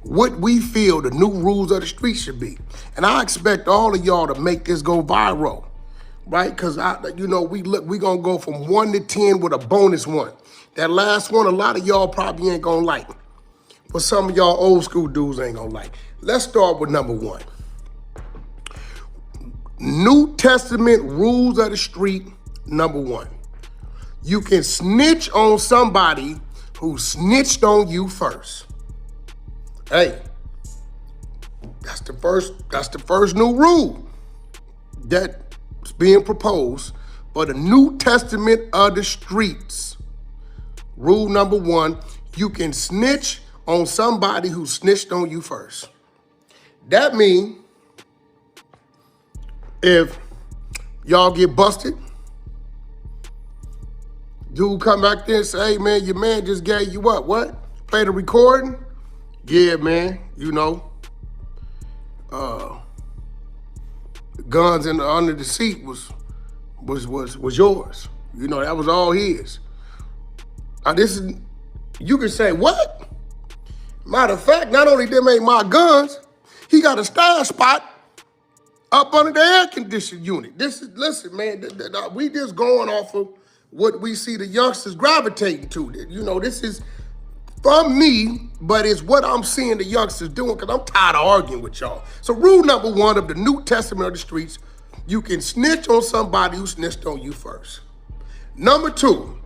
What we feel the new rules of the street should be. And I expect all of y'all to make this go viral, right? Because, we gonna go from 1 to 10 with a bonus 1. That last one, a lot of y'all probably ain't gonna like. But some of y'all old school dudes ain't gonna like. Let's start with number 1. New Testament rules of the street, number 1. You can snitch on somebody who snitched on you first. Hey, that's the first new rule that's being proposed for the New Testament of the streets. Rule number 1, you can snitch on somebody who snitched on you first. That means if y'all get busted, dude come back there and say, hey man, your man just gave you up. What? Play the recording? Yeah, man, the guns under the seat was yours. That was all his. Now you can say, what? Matter of fact, not only them ain't my guns, he got a stash spot up under the air conditioned unit. Listen, man, we just going off of what we see the youngsters gravitating to. This is from me, but it's what I'm seeing the youngsters doing because I'm tired of arguing with y'all. So rule number 1 of the New Testament of the streets, you can snitch on somebody who snitched on you first. Number 2,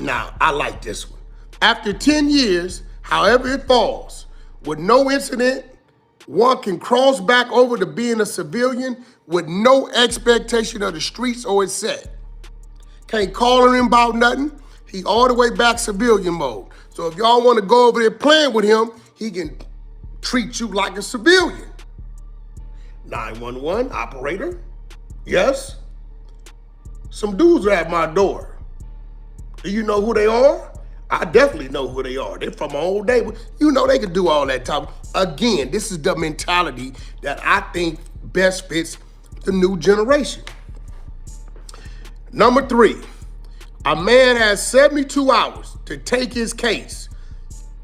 now I like this one. After 10 years, however it falls, with no incident, one can cross back over to being a civilian with no expectation of the streets or its set. Can't call him about nothing. He all the way back civilian mode. So if y'all want to go over there playing with him, he can treat you like a civilian. 911 operator, yes. Some dudes are at my door. Do you know who they are? I definitely know who they are. They're from my old day. They can do all that type. Again, this is the mentality that I think best fits the new generation. Number 3, a man has 72 hours to take his case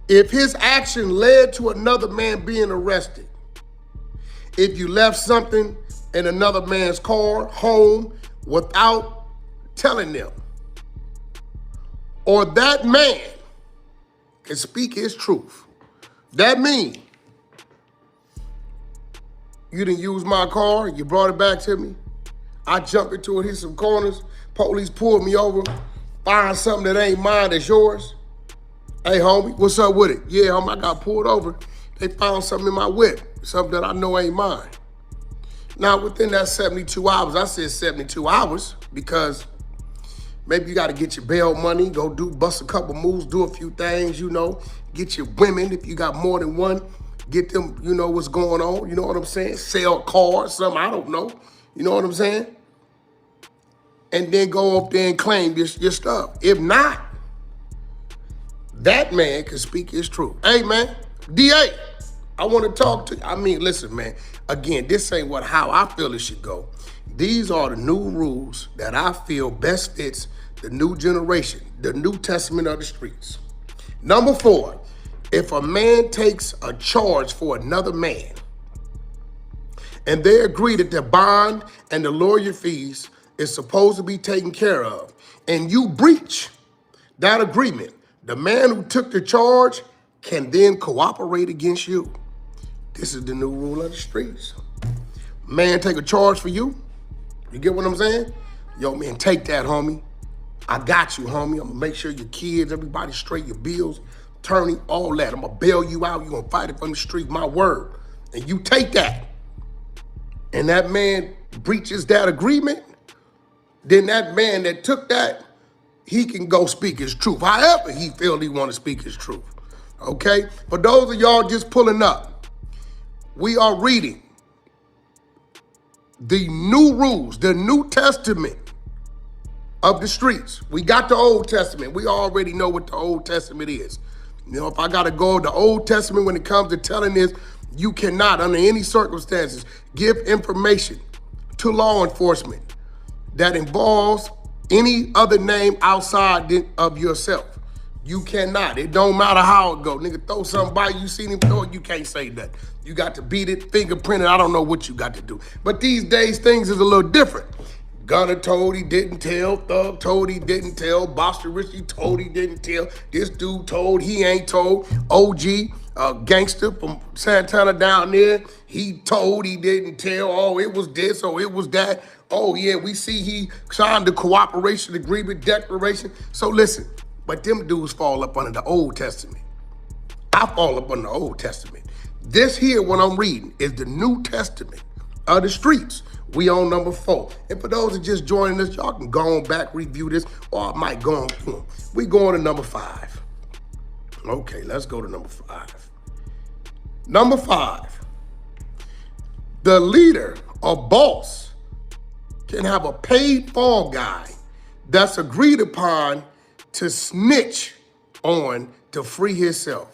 if his action led to another man being arrested. If you left something in another man's car, home, without telling them, or that man can speak his truth. That means you didn't use my car, you brought it back to me, I jump into it, hit some corners, police pulled me over, find something that ain't mine that's yours. Hey, homie, what's up with it? Yeah, homie, I got pulled over. They found something in my whip, something that I know ain't mine. Now, within that 72 hours, I said 72 hours because maybe you got to get your bail money, go bust a couple moves, do a few things, get your women, if you got more than one, get them, what's going on, you know what I'm saying? Sell cars, something, I don't know. You know what I'm saying? and then go up there and claim your stuff. If not, that man can speak his truth. Hey, man, DA, I want to talk to you. I mean, listen, man. Again, this ain't how I feel it should go. These are the new rules that I feel best fits the new generation, the New Testament of the streets. Number 4, if a man takes a charge for another man, and they agree that the bond and the lawyer fees is supposed to be taken care of, and you breach that agreement, the man who took the charge can then cooperate against you. This is the new rule of the streets. Man take a charge for you. You get what I'm saying? Yo, man, take that, homie. I got you, homie. I'm gonna make sure your kids, everybody straight, your bills, attorney, all that. I'm gonna bail you out. You gonna fight it from the street, my word. And you take that. And that man breaches that agreement, then that man that took that, he can go speak his truth. However he feel he want to speak his truth. Okay? For those of y'all just pulling up, we are reading the new rules, the New Testament of the streets. We got the Old Testament. We already know what the Old Testament is. You know, if I got to go to the Old Testament when it comes to telling this, you cannot, under any circumstances, give information to law enforcement that involves any other name outside of yourself. You cannot. It don't matter how it go. Nigga, throw something by you, seen him throw it, you can't say that. You got to beat it, fingerprint it, I don't know what you got to do. But these days, things is a little different. Gunner told he didn't tell, Thug told he didn't tell, Boster Richie told he didn't tell, this dude told he ain't told, OG, gangster from Santana down there, he told he didn't tell, oh, it was this, oh, it was that, oh, yeah, we see he signed the cooperation agreement declaration. So listen, but them dudes fall up under the Old Testament. I fall up under the Old Testament. This here, what I'm reading, is the New Testament of the streets. We on number 4. And for those that just joining us, y'all can go on back, review this, or I might go on through them. We going to number 5. Okay, let's go to number 5. Number 5. The leader or boss can have a paid fall guy that's agreed upon to snitch on to free himself.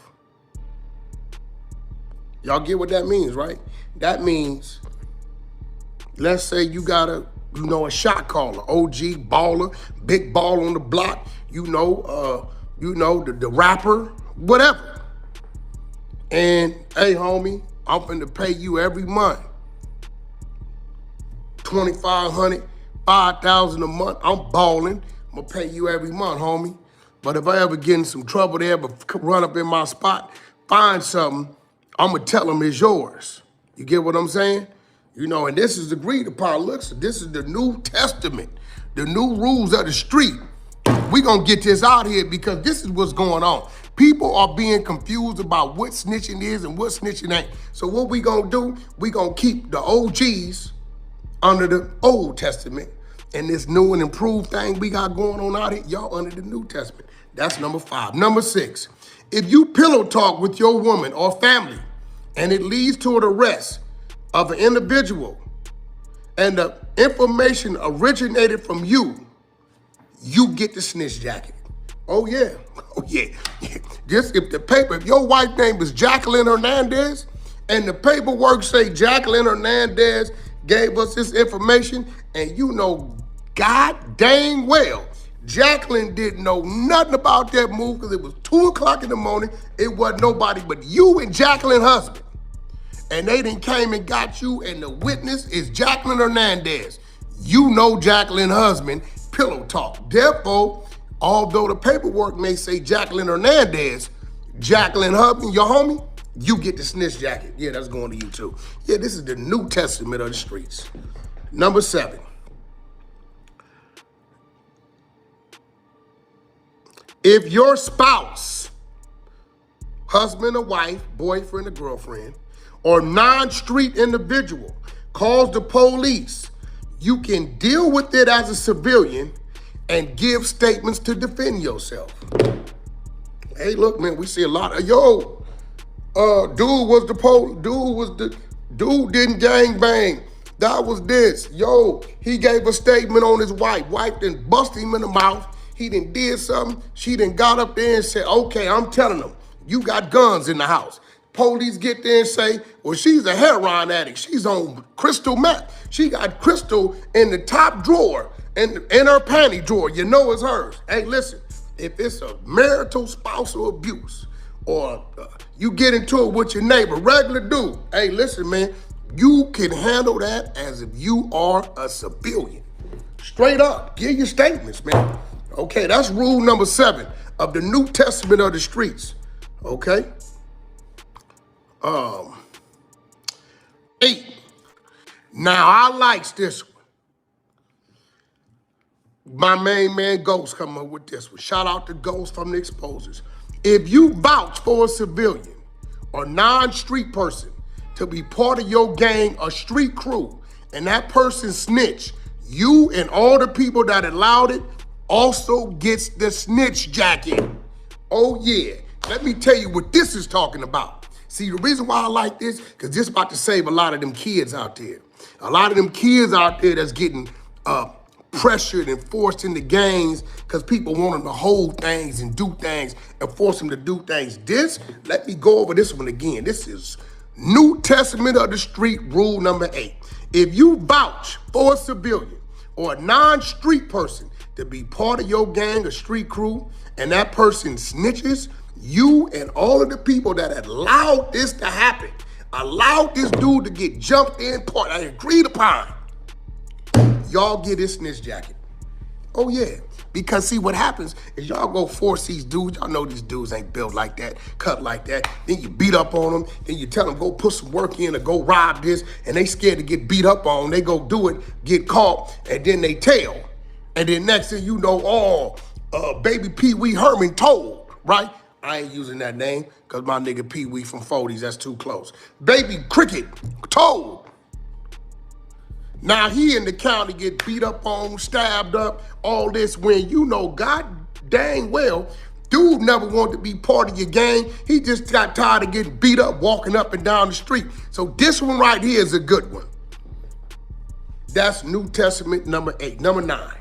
Y'all get what that means, right? That means, let's say you got a shot caller, OG baller, big ball on the block, the rapper, whatever. And hey, homie, I'm finna pay you every month $2,500, $5,000 a month. I'm balling. I'm gonna pay you every month, homie. But if I ever get in some trouble there, but run up in my spot, find something, I'm gonna tell them it's yours. You get what I'm saying? And this is agreed upon. Look, so this is the New Testament, the new rules of the street. We gonna get this out here because this is what's going on. People are being confused about what snitching is and what snitching ain't. So what we gonna do, we gonna keep the OGs under the Old Testament, and this new and improved thing we got going on out here, y'all under the New Testament. That's number 5. Number 6, if you pillow talk with your woman or family, and it leads to an arrest of an individual, and the information originated from you, you get the snitch jacket. Oh yeah, oh yeah. Just if your wife name is Jacqueline Hernandez, and the paperwork say Jacqueline Hernandez gave us this information, and God dang well, Jacqueline didn't know nothing about that move because it was 2 o'clock in the morning. It wasn't nobody but you and Jacqueline's husband. And they done came and got you, and the witness is Jacqueline Hernandez. You know Jacqueline's husband, pillow talk. Therefore, although the paperwork may say Jacqueline Hernandez, Jacqueline husband, your homie, you get the snitch jacket. Yeah, that's going to you too. Yeah, this is the New Testament of the streets. Number 7. If your spouse, husband or wife, boyfriend or girlfriend, or non-street individual calls the police, you can deal with it as a civilian and give statements to defend yourself. Hey, look, man, we see a lot of, dude didn't gang bang. That was this. Yo, he gave a statement on his wife. Wife done bust him in the mouth. He done did something. She done got up there and said, okay, I'm telling them, you got guns in the house. Police get there and say, well, she's a heroin addict. She's on crystal meth. She got crystal in the top drawer, in her panty drawer. You know it's hers. Hey, listen, if it's a marital spousal abuse or you get into it with your neighbor, regular dude, hey, listen, man, you can handle that as if you are a civilian. Straight up, give your statements, man. Okay, that's rule number 7 of the New Testament of the streets. Okay? 8. Now, I likes this one. My main man Ghost come up with this one. Shout out to Ghost from the Exposers. If you vouch for a civilian or non-street person to be part of your gang or street crew, and that person snitch, you and all the people that allowed it also gets the snitch jacket. Oh yeah, let me tell you what this is talking about. See, the reason why I like this, because this about to save a lot of them kids out there. A lot of them kids out there that's getting pressured and forced into gangs because people want them to hold things and do things and force them to do things. Let me go over this one again. This is New Testament of the Street, rule number 8. If you vouch for a civilian or a non-street person to be part of your gang or street crew, and that person snitches, you and all of the people that allowed this to happen, allowed this dude to get jumped in, part agreed upon, y'all get this snitch jacket. Oh yeah, because see what happens is y'all go force these dudes, y'all know these dudes ain't built like that, cut like that, then you beat up on them, then you tell them go put some work in or go rob this, and they scared to get beat up on, they go do it, get caught, and then they tell. And then next thing you know, baby Pee Wee Herman told, right? I ain't using that name, because my nigga Pee Wee from 40s, that's too close. Baby Cricket told. Now he in the county get beat up on, stabbed up, all this when you know God dang well, dude never wanted to be part of your gang. He just got tired of getting beat up, walking up and down the street. So this one right here is a good one. That's New Testament number 8. Number 9.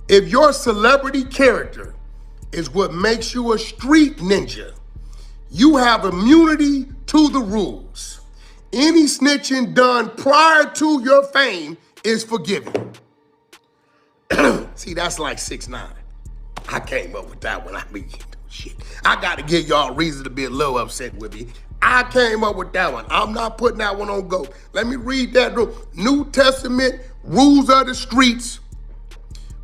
If your celebrity character is what makes you a street ninja, you have immunity to the rules. Any snitching done prior to your fame is forgiven. See, that's like 6ix9ine. I came up with that one. I mean, shit. I gotta give y'all a reason to be a little upset with me. I came up with that one. I'm not putting that one on go. Let me read that rule. New Testament, rules of the streets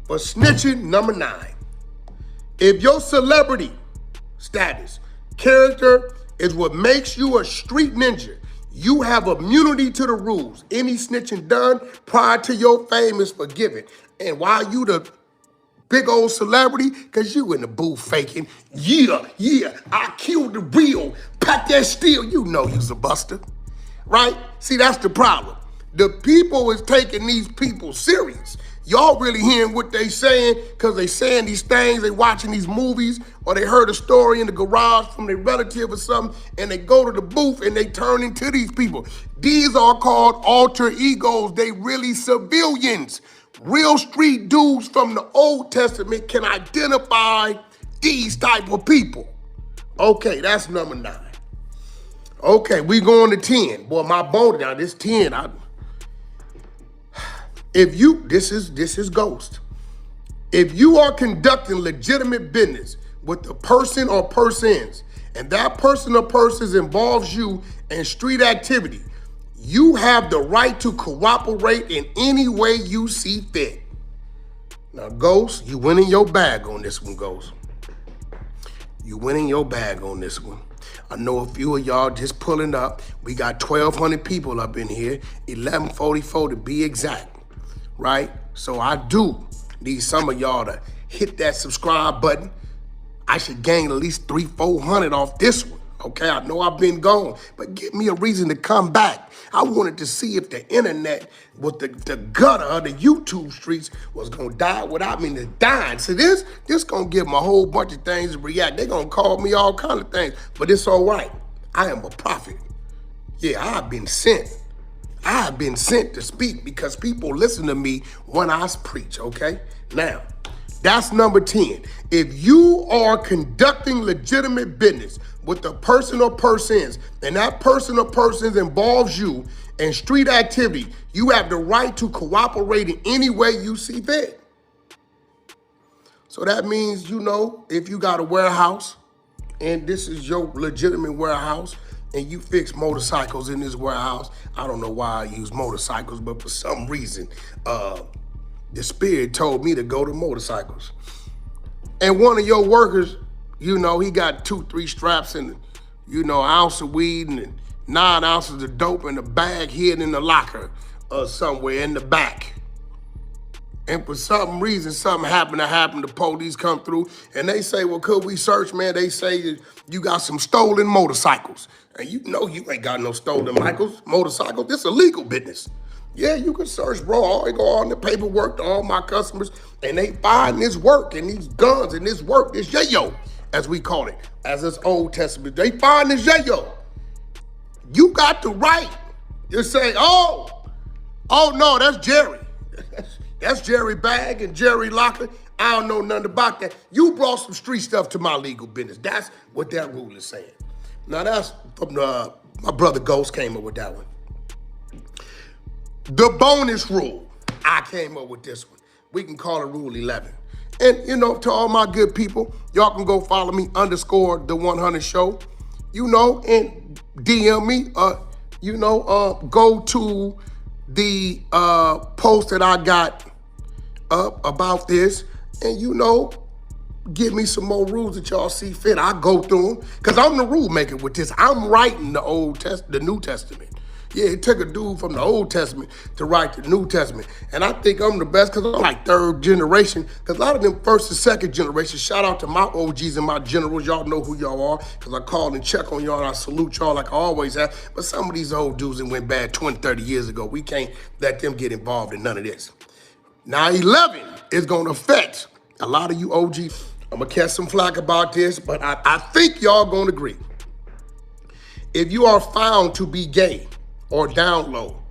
for snitching, number 9. If your celebrity status, character is what makes you a street ninja, you have immunity to the rules. Any snitching done prior to your fame is forgiven. And while you the big old celebrity, because you in the booth faking, yeah, I killed the real, pack that steel, you know you's a buster, right? See, that's the problem. The people is taking these people serious. Y'all really hearing what they saying because they saying these things, they watching these movies, or they heard a story in the garage from their relative or something, and they go to the booth and they turn into these people. These are called alter egos. They really civilians. Real street dudes from the Old Testament can identify these type of people. Okay, that's number 9. Okay, we going to 10. Boy, my bone down, this 10, this is Ghost. If you are conducting legitimate business with the person or persons, and that person or persons involves you in street activity, you have the right to cooperate in any way you see fit. Now, Ghost, you went in your bag on this one, Ghost. You went in your bag on this one. I know a few of y'all just pulling up. We got 1,200 people up in here, 1144 to be exact. Right? So I do need some of y'all to hit that subscribe button. I should gain at least 300-400 off this one. Okay, I know I've been gone, but give me a reason to come back. I wanted to see if the internet, with the gutter of the YouTube streets, was gonna die without me dying. So this gonna give them a whole bunch of things to react. They're gonna call me all kind of things, but it's all right. I am a prophet. Yeah, I've been sent. I have been sent to speak because people listen to me when I preach, okay? Now, that's number 10. If you are conducting legitimate business with a person or persons, and that person or persons involves you in street activity, you have the right to cooperate in any way you see fit. So that means, if you got a warehouse, and this is your legitimate warehouse, and you fix motorcycles in this warehouse. I don't know why I use motorcycles, but for some reason, the spirit told me to go to motorcycles. And one of your workers, he got 2-3 straps and, an ounce of weed and 9 ounces of dope in a bag hidden in the locker somewhere in the back. And for some reason, something happened to happen. The police come through and they say, well, could we search, man? They say you got some stolen motorcycles. And you ain't got no stolen motorcycles. This is illegal business. Yeah, you can search, bro. They go on the paperwork to all my customers and they find this work and these guns and this work, this yayo, as we call it, as this Old Testament. They find this yayo. You got the right to say, oh no, that's Jerry. That's Jerry Bag and Jerry Locker. I don't know nothing about that. You brought some street stuff to my legal business. That's what that rule is saying. Now that's from my brother Ghost came up with that one. The bonus rule, I came up with this one. We can call it Rule 11. And to all my good people, y'all can go follow me _ the 100 show, and DM me, go to the post that I got up about this, and give me some more rules that y'all see fit. I go through them because I'm the rule maker with this. I'm writing the New Testament. Yeah, it took a dude from the Old Testament to write the New Testament, and I think I'm the best because I'm like 3rd generation. Because a lot of them 1st and 2nd generation. Shout out to my OGs and my generals. Y'all know who y'all are because I call and check on y'all and I salute y'all like I always have. But some of these old dudes that went bad 20, 30 years ago, we can't let them get involved in none of this. Now 11 is gonna affect a lot of you OGs. I'm gonna catch some flack about this, but I think y'all gonna agree. If you are found to be gay or down low,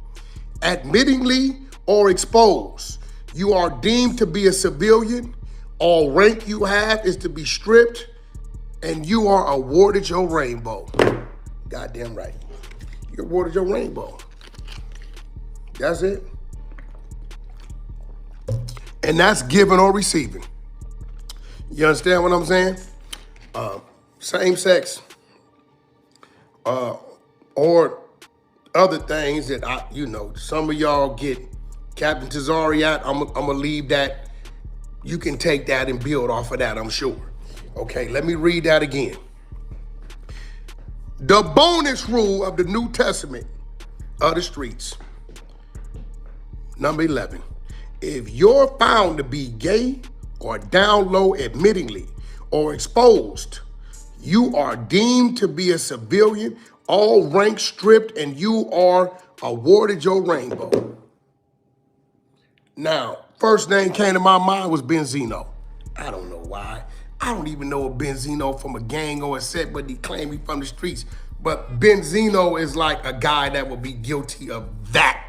admittingly or exposed, you are deemed to be a civilian. All rank you have is to be stripped, and you are awarded your rainbow. Goddamn right. You're awarded your rainbow. That's it. And that's giving or receiving. You understand what I'm saying? Same sex, or other things that some of y'all get Captain Tazari at. I'm gonna leave that. You can take that and build off of that, I'm sure. Okay, let me read that again. The bonus rule of the New Testament of the streets. Number 11. If you're found to be gay or down low admittingly or exposed, you are deemed to be a civilian, all ranks stripped, and you are awarded your rainbow. Now, first name came to my mind was Benzino. I don't know why. I don't even know a Benzino from a gang or a set, but he claimed me from the streets. But Benzino is like a guy that would be guilty of that.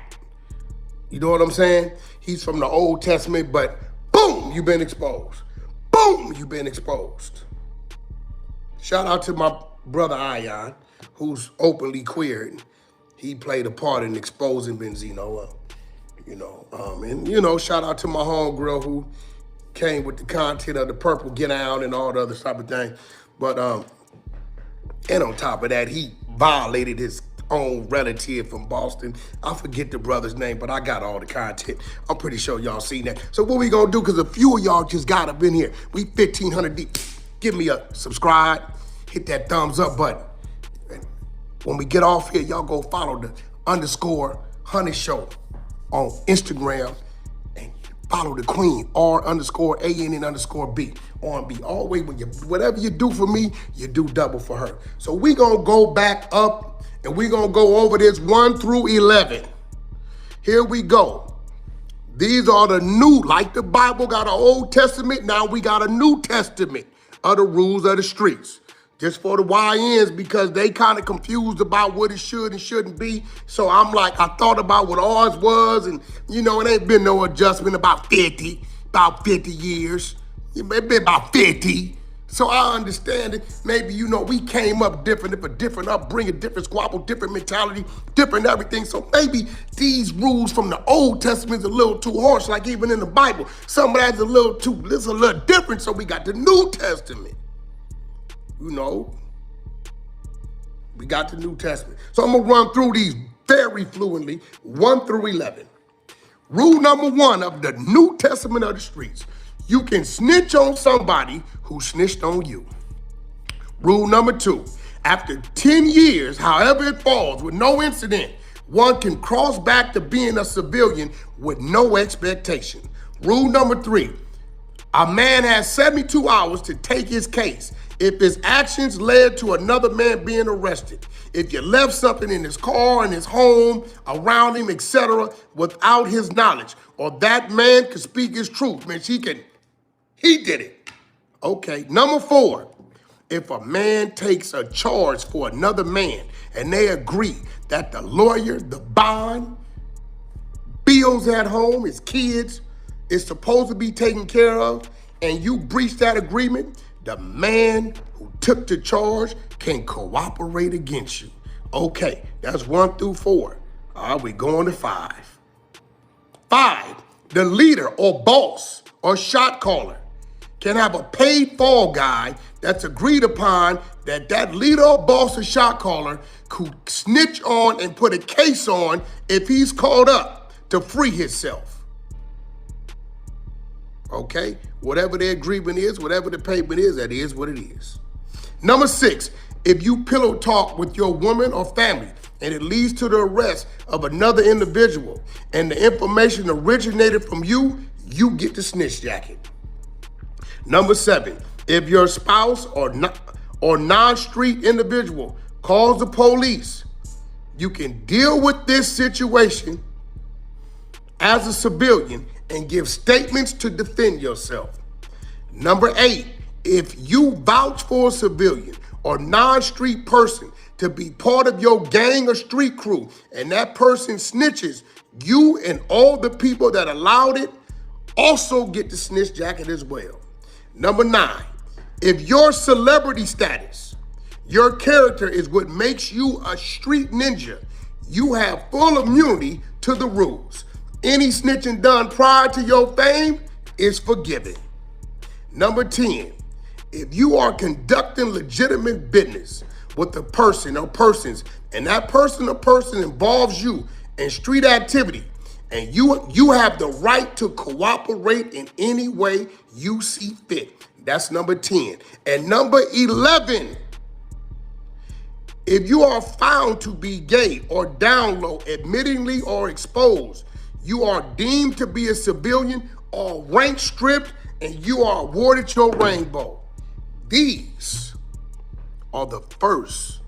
You know what I'm saying? He's from the Old Testament, but boom, you've been exposed. Boom, you've been exposed. Shout out to my brother Ion, who's openly queer. He played a part in exposing Benzino. Shout out to my homegirl who came with the content of the Purple Get Out and all the other type of things. But, and on top of that, he violated his own relative from Boston. I forget the brother's name, but I got all the content. I'm pretty sure y'all seen that. So what we gonna do, because a few of y'all just got up in here. We 1,500 deep. Give me a subscribe, hit that thumbs up button. And when we get off here, y'all go follow the _100 show on Instagram and follow the queen, R_ANN_B on B. Always, whatever you do for me, you do double for her. So we gonna go back up and we gonna go over this 1 through 11. Here we go. These are the new, like the Bible got an Old Testament, now we got a New Testament of the rules of the streets. Just for the YNs, because they kind of confused about what it should and shouldn't be. So I'm like, I thought about what ours was, and it ain't been no adjustment about 50 years. It been about 50. So I understand it. Maybe, we came up different upbringing, different squabble, different mentality, different everything. So maybe these rules from the Old Testament's a little too harsh, like even in the Bible. Some of that's a little different, so we got the New Testament. We got the New Testament. So I'm going to run through these very fluently, 1 through 11. Rule number 1 of the New Testament of the streets. You can snitch on somebody who snitched on you. Rule number 2. After 10 years, however it falls, with no incident, one can cross back to being a civilian with no expectation. Rule number 3. A man has 72 hours to take his case. If his actions led to another man being arrested, if you left something in his car, in his home, around him, etc., without his knowledge, or that man could speak his truth, man, he did it. Okay, number 4, if a man takes a charge for another man and they agree that the lawyer, the bond, bills at home, his kids, is supposed to be taken care of, and you breach that agreement, the man who took the charge can cooperate against you. Okay, that's 1 through 4. All right, we're going to 5. 5, the leader or boss or shot caller can have a paid fall guy that's agreed upon that leader or boss or shot caller could snitch on and put a case on if he's called up to free himself. Okay? Whatever the agreement is, whatever the payment is, that is what it is. Number 6, if you pillow talk with your woman or family and it leads to the arrest of another individual and the information originated from you, you get the snitch jacket. Number 7, if your spouse or non-street individual calls the police, you can deal with this situation as a civilian and give statements to defend yourself. Number 8, if you vouch for a civilian or non-street person to be part of your gang or street crew and that person snitches, you and all the people that allowed it also get the snitch jacket as well. Number 9, if your celebrity status, your character is what makes you a street ninja, you have full immunity to the rules. Any snitching done prior to your fame is forgiven. Number 10, if you are conducting legitimate business with a person or persons, and that person or person involves you in street activity, and you have the right to cooperate in any way you see fit. That's number 10. And number 11, if you are found to be gay or down low, admittingly or exposed, you are deemed to be a civilian or rank stripped, and you are awarded your rainbow. These are the first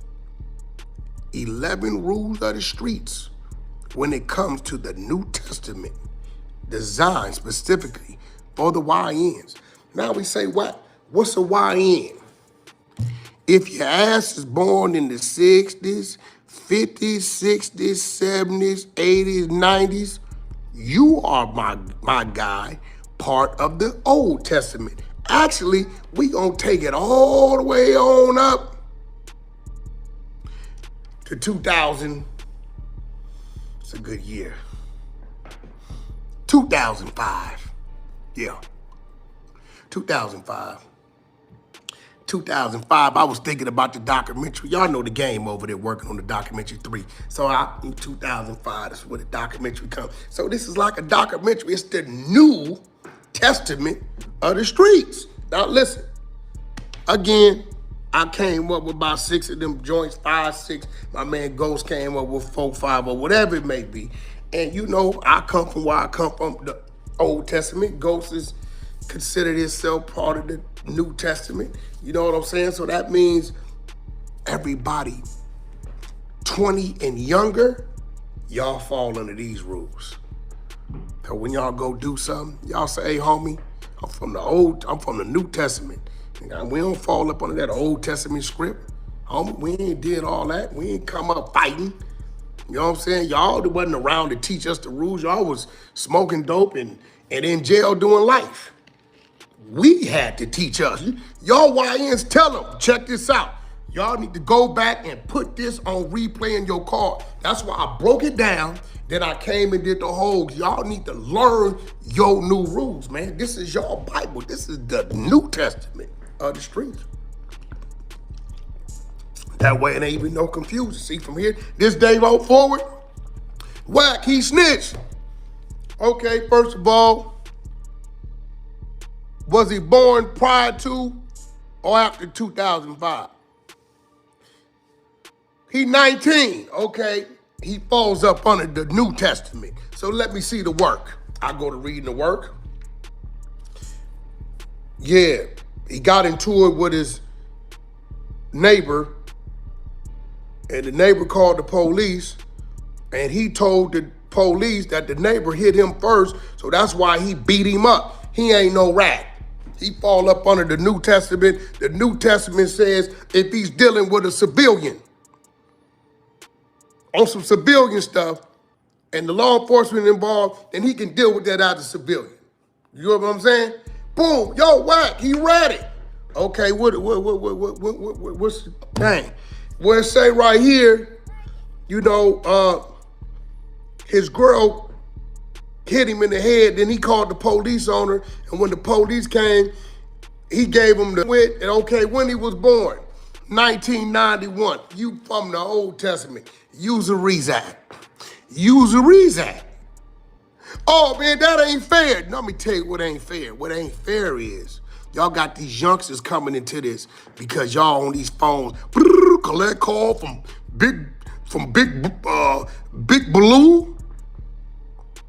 11 rules of the streets when it comes to the New Testament, designed specifically for the YNs. Now we say, what's a YN? If your ass is born in the 60s, 50s, 60s, 70s, 80s, 90s, you are my guy, part of the Old Testament. Actually, we gonna take it all the way on up to 2000. It's a good year. 2005. Yeah. 2005. 2005, I was thinking about the documentary. Y'all know the game over there working on the documentary 3. So in 2005, that's where the documentary comes. So this is like a documentary. It's the New Testament of the streets. Now listen, again, I came up with about 6 of them joints, 5, 6. My man Ghost came up with 4, 5, or whatever it may be. And I come from where I come from, the Old Testament. Ghost is considered himself part of the New Testament. You know what I'm saying? So that means everybody 20 and younger, y'all fall under these rules. So when y'all go do something, y'all say, hey homie, I'm from the New Testament. Now, we don't fall up under that Old Testament script. Homie, we ain't did all that. We ain't come up fighting. You know what I'm saying? Y'all that wasn't around to teach us the rules. Y'all was smoking dope and in jail doing life. We had to teach us. Y'all YNs, tell them, check this out. Y'all need to go back and put this on replay in your car. That's why I broke it down. Then I came and did the whole. Y'all need to learn your new rules, man. This is your Bible. This is the New Testament of the streets. That way it ain't even no confusion. See, from here, this day roll forward, Wack, he snitched. Okay, first of all, was he born prior to or after 2005? He 19, okay. He falls up under the New Testament. So let me see the work. I go to reading the work. Yeah, he got into it with his neighbor, and the neighbor called the police, and he told the police that the neighbor hit him first, so that's why he beat him up. He ain't no rat. He fall up under the New Testament. The New Testament says if he's dealing with a civilian on some civilian stuff and the law enforcement involved, then he can deal with that as a civilian. You know what I'm saying? Boom, yo, Wack, he ready. Okay, what's, dang. Well, it say right here, you know, his girl hit him in the head, then he called the police on her, and when the police came, he gave him the wit, and okay, when he was born, 1991, you from the Old Testament, Usuries Act. Usuries Act. Oh man, that ain't fair. Let me tell you what ain't fair. What ain't fair is, y'all got these youngsters coming into this because y'all on these phones, collect call from Big Blue.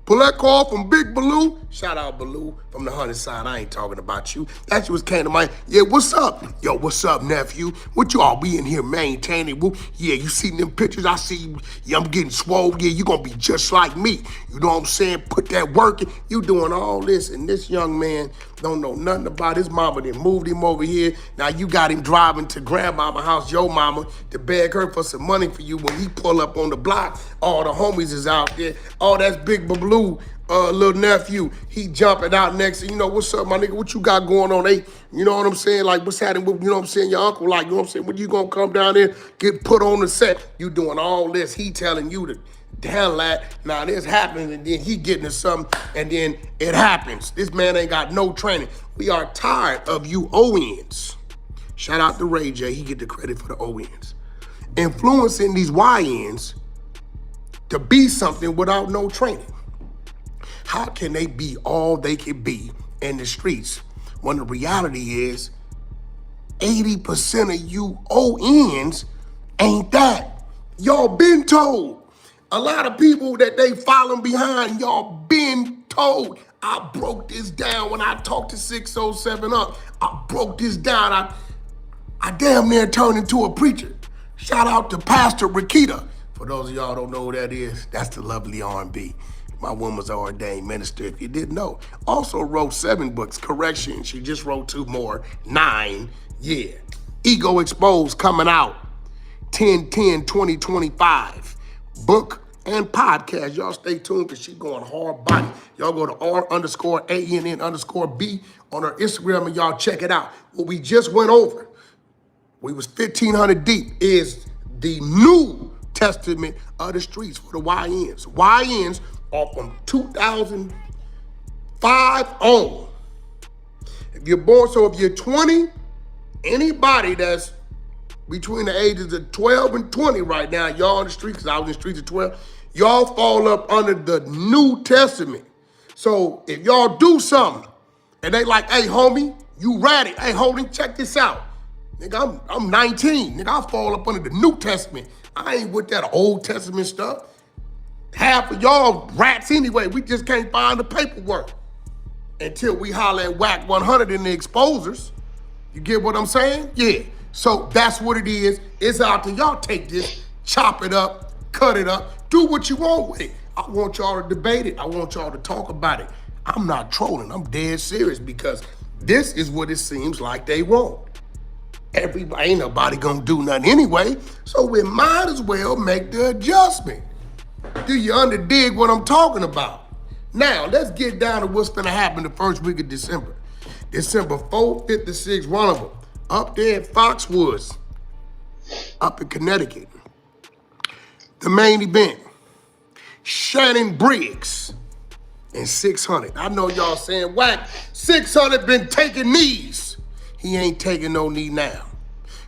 Collect call from Big Baloo. Shout out Baloo from the 100 side. I ain't talking about you. That's what came to mind. Yeah, what's up? Yo, what's up, nephew? What you all be in here maintaining? Yeah, you seen them pictures? I see you. Yeah, I'm getting swole. Yeah, you gonna be just like me. You know what I'm saying? Put that work in. You doing all this, and this young man don't know nothing about his mama. They moved him over here. Now you got him driving to grandmama house, your mama, to beg her for some money for you. When he pull up on the block, all the homies is out there. Oh, that's Big Blue, little nephew. He jumping out next. You know, what's up, my nigga? What you got going on? Hey, you know what I'm saying? Like, what's happening with, you know what I'm saying, your uncle? Like, you know what I'm saying? When you gonna come down there, get put on the set? You doing all this. He telling you to down that. Now this happens, and then he getting to something, and then it happens. This man ain't got no training. We are tired of you ONs. Shout out to Ray J. He get the credit for the ONs. Influencing these YNs to be something without no training. How can they be all they can be in the streets when the reality is 80% of you ONs ain't that? Y'all been told. A lot of people that they following behind, y'all been told. I broke this down when I talked to 607 Up. I broke this down. I damn near turned into a preacher. Shout out to Pastor Rakita. For those of y'all who don't know who that is, that's the lovely R&B. My woman's an ordained minister, if you didn't know. Also wrote 7 books, correction, she just wrote 2 more, 9, yeah. Ego Exposed coming out, 10/10/2025. Book and podcast, y'all stay tuned because she going hard body. Y'all go to R_ANN_B on her Instagram and y'all check it out. What we just went over, we was 1,500 deep, is the New Testament of the streets for the YNs. YNs are from 2005 on. If you're born, so if you're 20, anybody that's between the ages of 12 and 20 right now, y'all on the street, because I was in the streets at 12, y'all fall up under the New Testament. So if y'all do something, and they like, hey, homie, you ratted. Hey, homie, check this out. Nigga, I'm 19. Nigga, I fall up under the New Testament. I ain't with that Old Testament stuff. Half of y'all rats anyway. We just can't find the paperwork until we holler at Wack100 in the exposers. You get what I'm saying? Yeah. So that's what it is. It's out to y'all take this, chop it up, cut it up, do what you want with it. I want y'all to debate it. I want y'all to talk about it. I'm not trolling. I'm dead serious because This is what it seems like they want. Everybody, ain't nobody gonna do nothing anyway, so we might as well make the adjustment. Do you dig what I'm talking about? Now, let's get down to what's gonna happen the first week of December. December 4th, 5th, and 6th, one of them, up there at Foxwoods, up in Connecticut. The main event, Shannon Briggs and 600. I know y'all saying, Wack, 600 been taking knees. He ain't taking no knee now.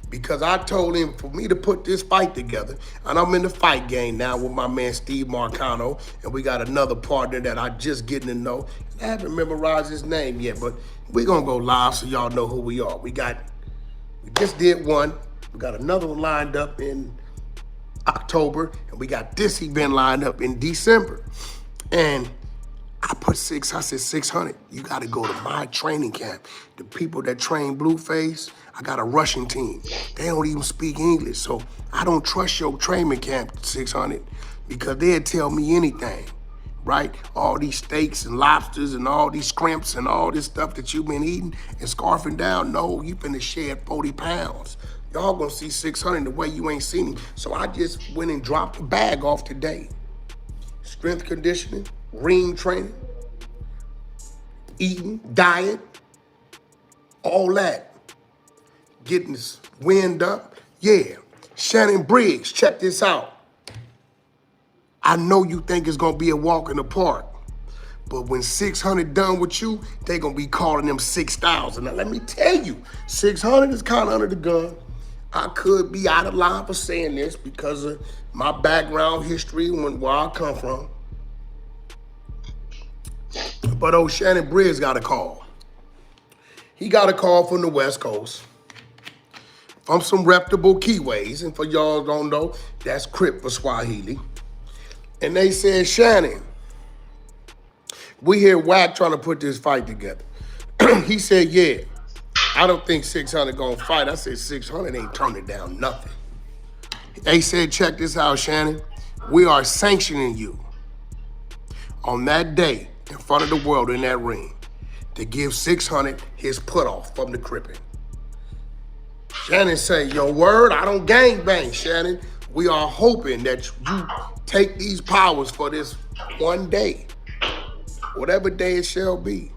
Because I told him for me to put this fight together, and I'm in the fight game now with my man Steve Marcano, and we got another partner that I just getting to know. I haven't memorized his name yet, but we gonna go live so y'all know who we are. We just did one. We got another one lined up in October, and we got this event lined up in December. And I said 600. You gotta go to my training camp. The people that train Blueface, I got a Russian team. They don't even speak English, so I don't trust your training camp, 600, because they'll tell me anything, right? All these steaks and lobsters and all these scrimps and all this stuff that you've been eating and scarfing down, no, you finna shed 40 pounds. Y'all gonna see 600 the way you ain't seen him. So I just went and dropped the bag off today. Strength conditioning, ring training, eating, diet, all that. Getting this wind up. Yeah. Shannon Briggs, check this out. I know you think it's gonna be a walk in the park, but when 600 done with you, they gonna be calling them 6,000. Now let me tell you, 600 is kind of under the gun. I could be out of line for saying this because of my background history and where I come from. But old Shannon Briggs got a call. He got a call from the West Coast, from some reputable keyways, and for y'all don't know, that's Crip for Swahili. And they said, Shannon, we hear Wack trying to put this fight together. He said, yeah, I don't think 600 gonna fight. I said, 600 ain't turning down nothing. They said, check this out, Shannon. We are sanctioning you on that day in front of the world in that ring to give 600 his put off from the Crippin'. Shannon say, your word, I don't gang bang, Shannon. We are hoping that you take these powers for this one day, whatever day it shall be.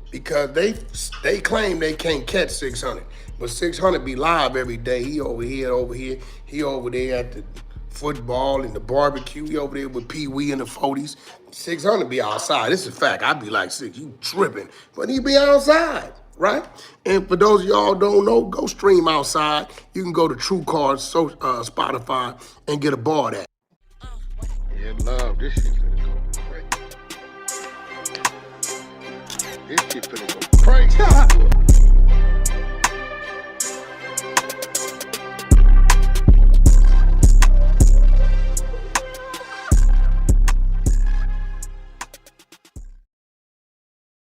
Because they claim they can't catch 600, but 600 be live every day. He over here, he over there at the football and the barbecue. He over there with Pee Wee in the 40s. 600 be outside. This is a fact. I'd be like, "6, you tripping," but he be outside, right? And for those of y'all don't know, go stream outside. You can go to TrueCard, Spotify, and get a bar of that. Yeah, love this shit finna go crazy. This shit finna go crazy.